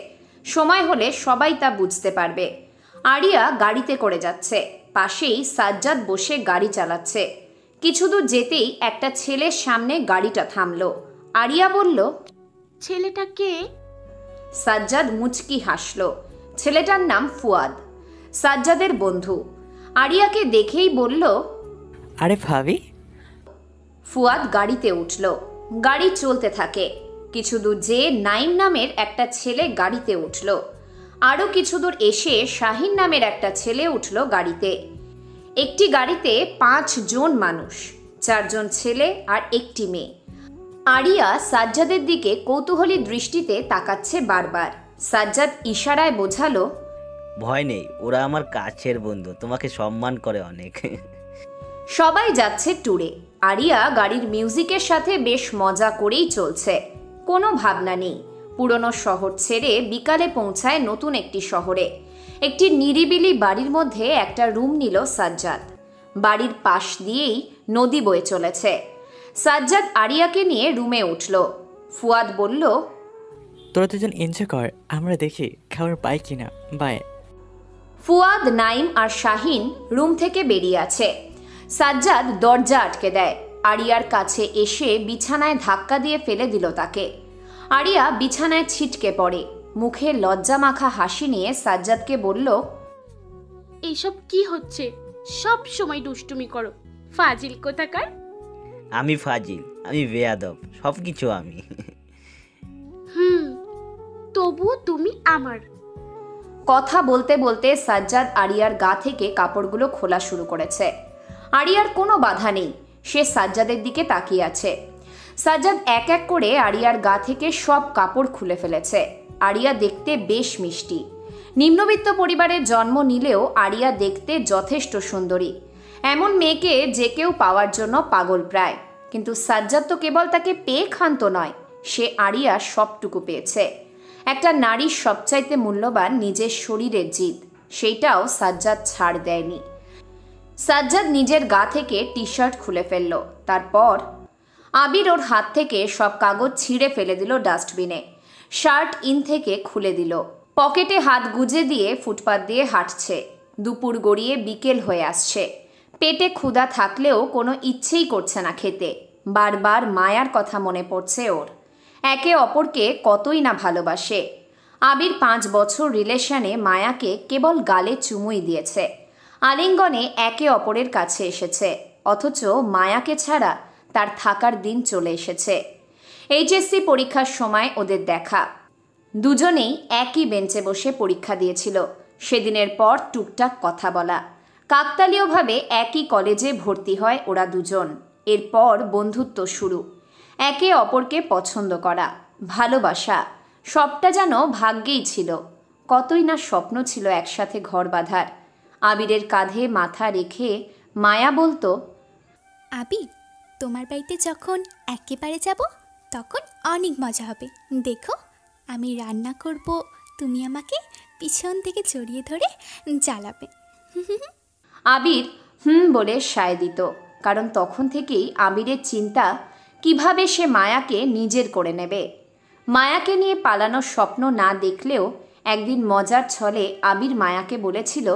সময় হলে সবাই তা বুঝতে পারবে। আরিয়া গাড়িতে করে যাচ্ছে। পাশেই সাজ্জাদ বসে গাড়ি চালাচ্ছে। কিছু দূর যেতেই একটা ছেলের সামনে গাড়িটা থামলো। আরিয়া বলল, ছেলেটা কে? সাজ্জাদ মুচকি হাসল। ছেলেটার নাম ফুয়াদ, সাজ্জাদের বন্ধু। আরিয়াকে দেখেই বলল, আরে ভাবি। ফুয়াদ গাড়িতে উঠল। গাড়ি চলতে থাকে। কিছু দূর যেয়ে নাইম নামের একটা ছেলে গাড়িতে উঠল। আরও কিছু দূর এসে শাহিন নামের একটা ছেলে উঠল গাড়িতে। একটি গাড়িতে 5 জন মানুষ, 4 জন ছেলে আর একটি মেয়ে। আরিয়া সাজ্জাদের দিকে কৌতূহলী দৃষ্টিতে তাকাচ্ছে বারবার। সাজ্জাদ ইশারায় বোঝালো, ভয় নেই, ওরা আমার কাছের বন্ধু, তোমাকে সম্মান করে অনেক। সবাই যাচ্ছে ট্যুরে। আরিয়া গাড়ির মিউজিকের সাথে বেশ মজা করেই চলছে। কোনো ভাবনা নেই। পুরনো শহর ছেড়ে বিকালে পৌঁছায় নতুন একটি শহরে। একটি নিরিবিলি বাড়ির মধ্যে একটা রুম নিল সাজ্জাদ। বাড়ির পাশ দিয়েই নদী বয়ে চলেছে। সাজ্জাদ আরিয়াকে নিয়ে রুমে উঠল। ফুয়াদ বলল, তোরা দুজন এনজয় কর, আমরা দেখি খাবার পাই কিনা। বাই। ফুয়াদ, নাইম আর শাহিন রুম থেকে বেরিয়ে আছে। সাজ্জাদ দরজা আটকে দেয়। আরিয়ার কাছে এসে বিছানায় ধাক্কা দিয়ে ফেলে দিল তাকে। আরিয়া বিছানায় ছিটকে পড়ে। মুখে লজ্জা মাখা হাসি নিয়ে সাজ্জাদকে বলল, এইসব কি হচ্ছে? সব সময় দুষ্টুমি করো, ফাজিল কোথাকার। আমি ফাজিল, আমি বেয়াদব, সব কিছু আমি। তবুও তুমি আমার। কথা বলতে বলতে সাজ্জাদ আরিয়ার গা থেকে কাপড়গুলো খোলা শুরু করেছে। আরিয়ার কোনো বাধা নেই, সে সাজ্জাদের দিকে তাকিয়ে আছে। সাজ্জাদ এক এক করে আরিয়ার গা থেকে সব কাপড় খুলে ফেলেছে। আরিয়া দেখতে বেশ মিষ্টি। নিম্নবিত্ত পরিবারের জন্ম নিলেও আরিয়া দেখতে যথেষ্ট সুন্দরী। এমন মেয়েকে যে কেউ পাওয়ার জন্য পাগল প্রায়। কিন্তু সাজ্জাদ তো কেবল তাকে পেয়ে ক্ষান্ত নয়, সে আরিয়ার সবটুকু পেয়েছে। একটা নারীর সবচাইতে মূল্যবান নিজের শরীরের জিদ, সেইটাও সাজ্জাদ ছাড় দেয়নি। সাজ্জাদ নিজের গা থেকে টি শার্ট খুলে ফেলল। তারপর আবির ওর হাত থেকে সব কাগজ ছিঁড়ে ফেলে দিল ডাস্টবিনে। শার্ট ইন থেকে খুলে দিল। পকেটে হাত গুজে দিয়ে ফুটপাত দিয়ে হাঁটছে। দুপুর গড়িয়ে বিকেল হয়ে আসছে। পেটে ক্ষুধা থাকলেও কোনো ইচ্ছেই করছে না খেতে। বারবার মায়ার কথা মনে পড়ছে ওর। একে অপরকে কতই না ভালোবাসে। আবির 5 বছর রিলেশনে মায়াকে কেবল গালে চুমুই দিয়েছে। আলিঙ্গনে একে অপরের কাছে এসেছে, অথচ মায়াকে ছাড়া তার থাকার দিন চলে এসেছে। এইচএসসি পরীক্ষার সময় ওদের দেখা। দুজনেই একই বেঞ্চে বসে পরীক্ষা দিয়েছিল। সেদিনের পর টুকটাক কথা বলা। কাকতালীয়ভাবে একই কলেজে ভর্তি হয় ওরা দুজন। এরপর বন্ধুত্ব শুরু। একে অপরকে পছন্দ করা, ভালোবাসা, সবটা যেন ভাগ্যেই ছিল। কতই না স্বপ্ন ছিল একসাথে ঘর বাঁধার। আবিরের কাঁধে মাথা রেখে মায়া বলতো, আবির, তোমার বাড়িতে যখন একেবারে যাব তখন অনেক মজা হবে। দেখো, আমি রান্না করব, তুমি আমাকে পিছন থেকে জড়িয়ে ধরে জ্বালাবে। আবির বলে সায় দিত, কারণ তখন থেকেই আবিরের চিন্তা কিভাবে সে মায়াকে নিজের করে নেবে। মায়াকে নিয়ে পালানোর স্বপ্ন না দেখলেও একদিন মজার ছলে আবির মায়াকে বলেছিল,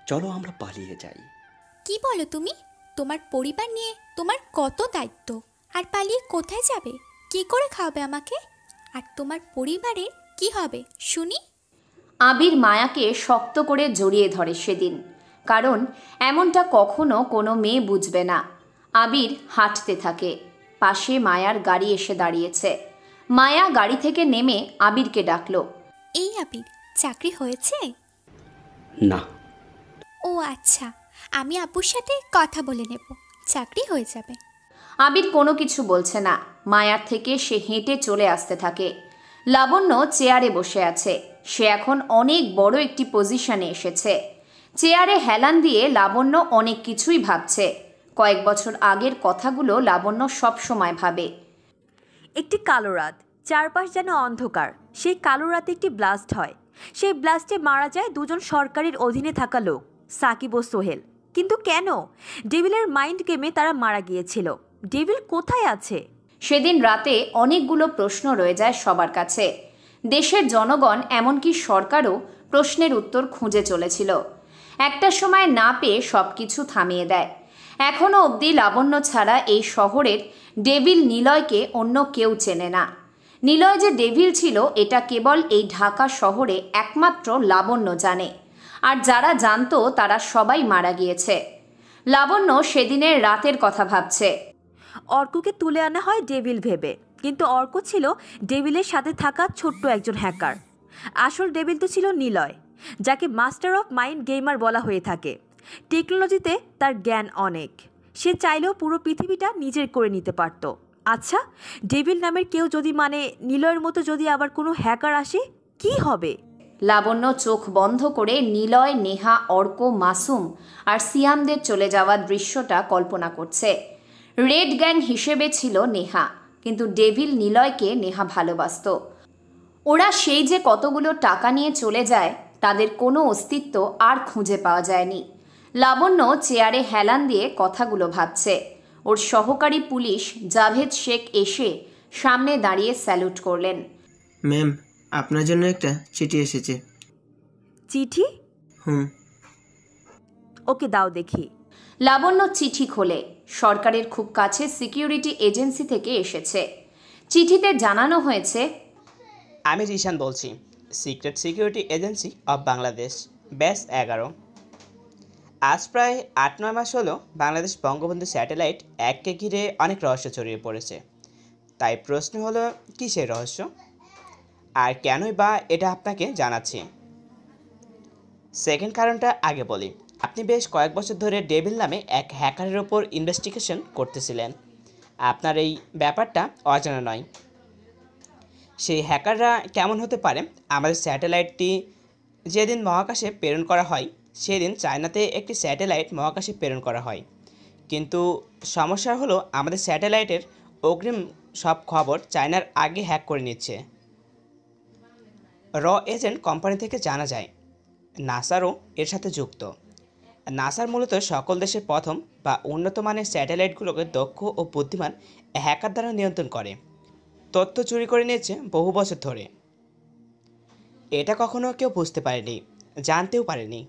চলো আমরা পালিয়ে যাই। কি বলো তুমি? তোমার পরিবার নিয়ে তোমার কত দায়িত্ব, আর পালিয়ে কোথায় যাবে? কি করে খাওয়াবে আমাকে? আর তোমার পরিবারের কি হবে শুনি? আবির মায়াকে শক্ত করে জড়িয়ে ধরে সেদিন, কারণ এমনটা কখনো কোনো মেয়ে বুঝবে না। আবির হাঁটতে থাকে। পাশে মায়ার গাড়ি এসে দাঁড়িয়েছে। মায়া গাড়ি থেকে নেমে আবিরকে ডাকলো, এই আবির, চাকরি হয়েছে? না। ও আচ্ছা, আমি আব্বুর সাথে কথা বলে নেব, চাকরি হয়ে যাবে। আবির কোনো কিছু বলছে না। মায়ার থেকে সে হেঁটে চলে আসতে থাকে। লাবণ্য চেয়ারে বসে আছে। সে এখন অনেক বড় একটি পজিশনে এসেছে। চেয়ারে হেলান দিয়ে লাবণ্য অনেক কিছুই ভাবছে। কয়েক বছর আগের কথাগুলো লাবণ্য সব সময় ভাবে। একটি কালো রাত, চারপাশ যেন অন্ধকার। সেই কালো রাতে একটি ব্লাস্ট হয়। সেই ব্লাস্টে মারা যায় দুজন সরকারের অধীনে থাকা লোক, সাকিব ও সোহেল। কিন্তু কেন? ডেভিলের মাইন্ড গেমে তারা মারা গিয়েছিল। ডেভিল কোথায় আছে? সেদিন রাতে অনেকগুলো প্রশ্ন রয়ে যায় সবার কাছে। দেশের জনগণ, এমনকি সরকারও প্রশ্নের উত্তর খুঁজে চলেছিল। একটা সময় না পেয়ে সব কিছু থামিয়ে দেয়। এখনও অবধি লাবণ্য ছাড়া এই শহরের ডেভিল নিলয়কে অন্য কেউ চেনে না। নিলয় যে ডেভিল ছিল এটা কেবল এই ঢাকা শহরে একমাত্র লাবণ্য জানে। আর যারা জানতো তারা সবাই মারা গিয়েছে। লাবণ্য সেদিনের রাতের কথা ভাবছে। অর্ককে তুলে আনা হয় ডেভিল ভেবে, কিন্তু অর্ক ছিল ডেভিলের সাথে থাকা ছোট্ট একজন হ্যাকার। আসল ডেভিল তো ছিল নিলয়, যাকে মাস্টার অফ মাইন্ড গেমার বলা হয়ে থাকে। টেকনোলজিতে তার জ্ঞান অনেক। সে চাইলেও পুরো পৃথিবীটা নিজের করে নিতে পারত। আচ্ছা, ডেভিল নামের কেউ যদি, মানে নিলয়ের মতো যদি আবার কোনো হ্যাকার আসে, কি হবে? লাবণ্য চোখ বন্ধ করে নিলয়, নেহা, অর্ক, মাসুম আর সিয়ামদের চলে যাওয়ার দৃশ্যটা কল্পনা করছে। রেড গ্যাং হিসেবে ছিল নেহা, কিন্তু ডেভিল নিলয়কে নেহা ভালোবাসত। ওরা সেই যে কতগুলো টাকা নিয়ে চলে যায়, তাদের কোনো অস্তিত্ব আর খুঁজে পাওয়া যায়নি। লাবণ্য চেয়ারে হেলান দিয়ে কথাগুলো ভাবছে। ওর সহকারী পুলিশ জাভেদ শেখ এসে সামনে দাঁড়িয়ে স্যালুট করলেন। ম্যাম, আপনার জন্য একটা চিঠি এসেছে। চিঠি? হুম। ওকে দাও দেখি। লাবণ্য চিঠি খোলে। সরকারের খুব কাছে সিকিউরিটি এজেন্সি থেকে এসেছে। চিঠিতে জানানো হয়েছে, আমি রিশান বলছি, secret security agency of Bangladesh, batch 11। আজ প্রায় 8-9 মাস হলো বাংলাদেশ বঙ্গবন্ধু স্যাটেলাইট 1কে ঘিরে অনেক রহস্য ছড়িয়ে পড়েছে। তাই প্রশ্ন হলো, কী সেই রহস্য, আর কেনই বা এটা আপনাকে জানাচ্ছি। সেকেন্ড কারণটা আগে বলি। আপনি বেশ কয়েক বছর ধরে ডেভিল নামে এক হ্যাকারের ওপর ইনভেস্টিগেশন করতেছিলেন। আপনার এই ব্যাপারটা অজানা নয়। সেই হ্যাকাররা কেমন হতে পারে? আমাদের স্যাটেলাইটটি যেদিন মহাকাশে প্রেরণ করা হয় সেদিন চায়নাতে একটি স্যাটেলাইট মহাকাশে প্রেরণ করা হয়, কিন্তু সমস্যা হলো আমাদের স্যাটেলাইটের অগ্রিম সব খবর চায়নার আগে হ্যাক করে নিচ্ছে। র এজেন্ট কোম্পানি থেকে জানা যায় নাসারও এর সাথে যুক্ত। নাসার মূলত সকল দেশের প্রথম বা উন্নত মানের স্যাটেলাইটগুলোকে দক্ষ ও বুদ্ধিমান হ্যাকার দ্বারা নিয়ন্ত্রণ করে তথ্য চুরি করে নিয়েছে বহু বছর ধরে। এটা কখনো কেউ বুঝতে পারেনি, জানতেও পারেনি।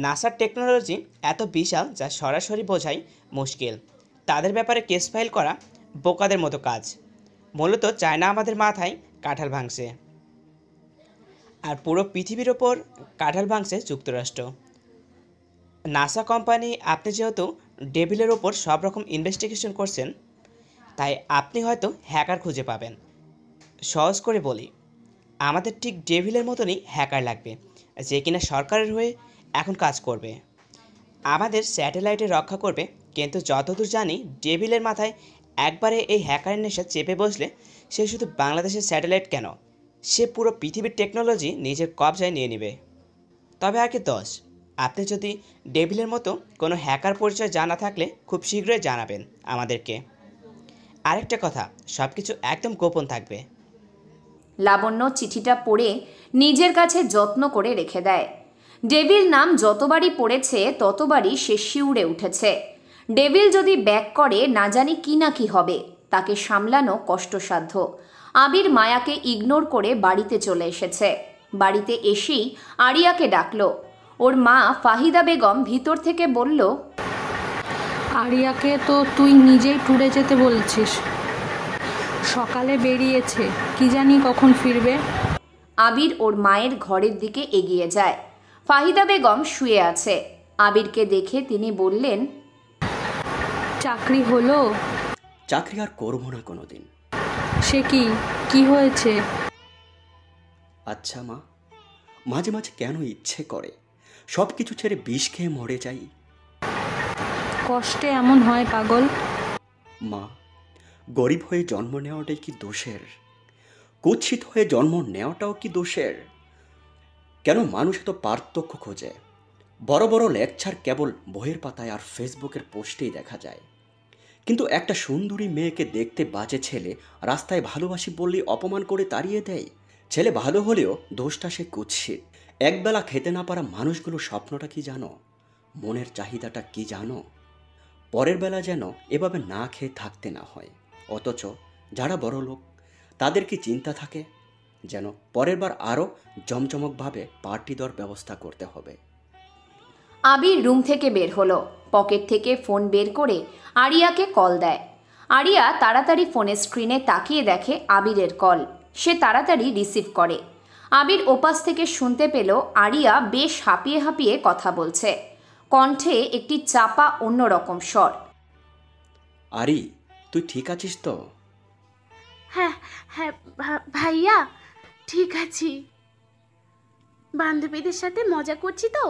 নাসার টেকনোলজি এত বিশাল যা সরাসরি বোঝাই মুশকিল। তাদের ব্যাপারে কেস ফাইল করা বোকাদের মতো কাজ। মূলত চায়না আমাদের মাথায় কাঁঠাল ভাঙছে, আর পুরো পৃথিবীর ওপর কাঁঠাল ভাঙছে যুক্তরাষ্ট্র। নাসা কোম্পানি, আপনি যেহেতু ডেভিলের ওপর সব রকম ইনভেস্টিগেশন করছেন, তাই আপনি হয়তো হ্যাকার খুঁজে পাবেন। সহজ করে বলি, আমাদের ঠিক ডেভিলের মতনই হ্যাকার লাগবে, যে কিনা সরকারের হয়ে এখন কাজ করবে, আমাদের স্যাটেলাইটে রক্ষা করবে। কিন্তু যতদূর জানি ডেভিলের মাথায় একবারে এই হ্যাকারের নেশা চেপে বসলে সে শুধু বাংলাদেশের স্যাটেলাইট কেন, সে পুরো পৃথিবীর টেকনোলজি নিজের কবজায় নিয়ে নেবে। তবে আগে 10, আপনি যদি ডেভিলের মতো কোনো হ্যাকার পরিচয় জানা থাকলে খুব শীঘ্রই জানাবেন আমাদেরকে। আরেকটা কথা, সব কিছু একদম গোপন থাকবে। লাবণ্য চিঠিটা পড়ে নিজের কাছে যত্ন করে রেখে দেয়। ডেভিল নাম যতবারই পড়েছে ততবারই সে শিউরে উঠেছে। ডেভিল যদি ব্যাক করে না জানি কি না কি হবে, তাকে সামলানো কষ্টসাধ্য। আবির মায়াকে ইগনোর করে বাড়িতে চলে এসেছে। বাড়িতে এসেই আরিয়াকে ডাকলো। ওর মা ফাহিদা বেগম ভিতর থেকে বলল, আরিয়াকে তো তুই নিজেই ট্যুরে যেতে বলেছিস, সকালে বেরিয়েছে, কি জানি কখন ফিরবে। আবির ওর মায়ের ঘরের দিকে এগিয়ে যায়। ফাহিদা বেগম শুয়ে আছে। আবিরকে দেখে তিনি বললেন, চাকরি হলো? চাকরি আর করবো না কোনোদিন। সে কি হয়েছে? আচ্ছা মা, মাঝে মাঝে কেন ইচ্ছে করে সব কিছু ছেড়ে বিষ খেয়ে মরে যাই। কষ্টে এমন হয় পাগল। মা, গরিব হয়ে জন্ম নেওয়াটাই কি দোষের? কুৎসিত হয়ে জন্ম নেওয়াটাও কি দোষের? কেন মানুষ এত পার্থক্য খোঁজে? বড় বড় লেকচার কেবল বইয়ের পাতায় আর ফেসবুকের পোস্টেই দেখা যায়, কিন্তু একটা সুন্দরী মেয়েকে দেখতে বাজে ছেলে রাস্তায় ভালোবাসি বললেই অপমান করে তাড়িয়ে দেয়। ছেলে ভালো হলেও দোষটা সে কুৎসিত। একবেলা খেতে না পারা মানুষগুলোর স্বপ্নটা কি জানো? মনের চাহিদাটা কি জানো? পরের বেলা যেন এভাবে না খেয়ে থাকতে না হয়। অথচ যারা বড় লোক তাদের কি চিন্তা থাকে যেন পরের বার আরও জমজমকভাবে পার্টি দেওয়ার ব্যবস্থা করতে হবে। আবির রুম থেকে বের হলো। পকেট থেকে ফোন বের করে আরিয়াকে কল দেয়। আরিয়া তাড়াতাড়ি ফোনের স্ক্রিনে তাকিয়ে দেখে আবিরের কল। সে তাড়াতাড়ি রিসিভ করে। আবির ওপাশ থেকে শুনতে পেল আরিয়া বেশ হাঁপিয়ে হাঁপিয়ে কথা বলছে। কণ্ঠে একটি চাপা অন্যরকম স্বর। আরি, তুই ঠিক আছিস তো? হ্যাঁ হ্যাঁ ভাইয়া, ঠিক আছি। বান্ধবীদের সাথে মজা করছি তো,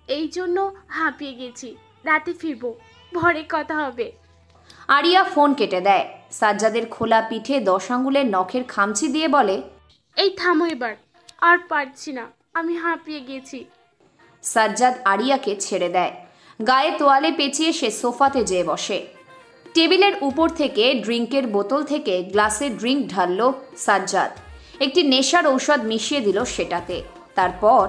এই জন্য হাঁপিয়ে গেছি। রাতে ফিরবো, ভোরে কথা হবে। আরিয়া ফোন কেটে দেয়। সাজ্জাদের খোলা পিঠে 10 আঙ্গুলের নখের খামচি দিয়ে বলে, এই থামো এবার, আর পারছি না, আমি হাঁপিয়ে গেছি। সাজ্জাদ আরিয়াকে ছেড়ে দেয়। গায়ে তোয়ালে পেঁচিয়ে সে সোফাতে যেয়ে বসে। টেবিলের উপর থেকে ড্রিঙ্কের বোতল থেকে গ্লাসে ড্রিঙ্ক ঢাললো সাজ্জাদ। একটি নেশার ঔষধ মিশিয়ে দিল সেটাতে। তারপর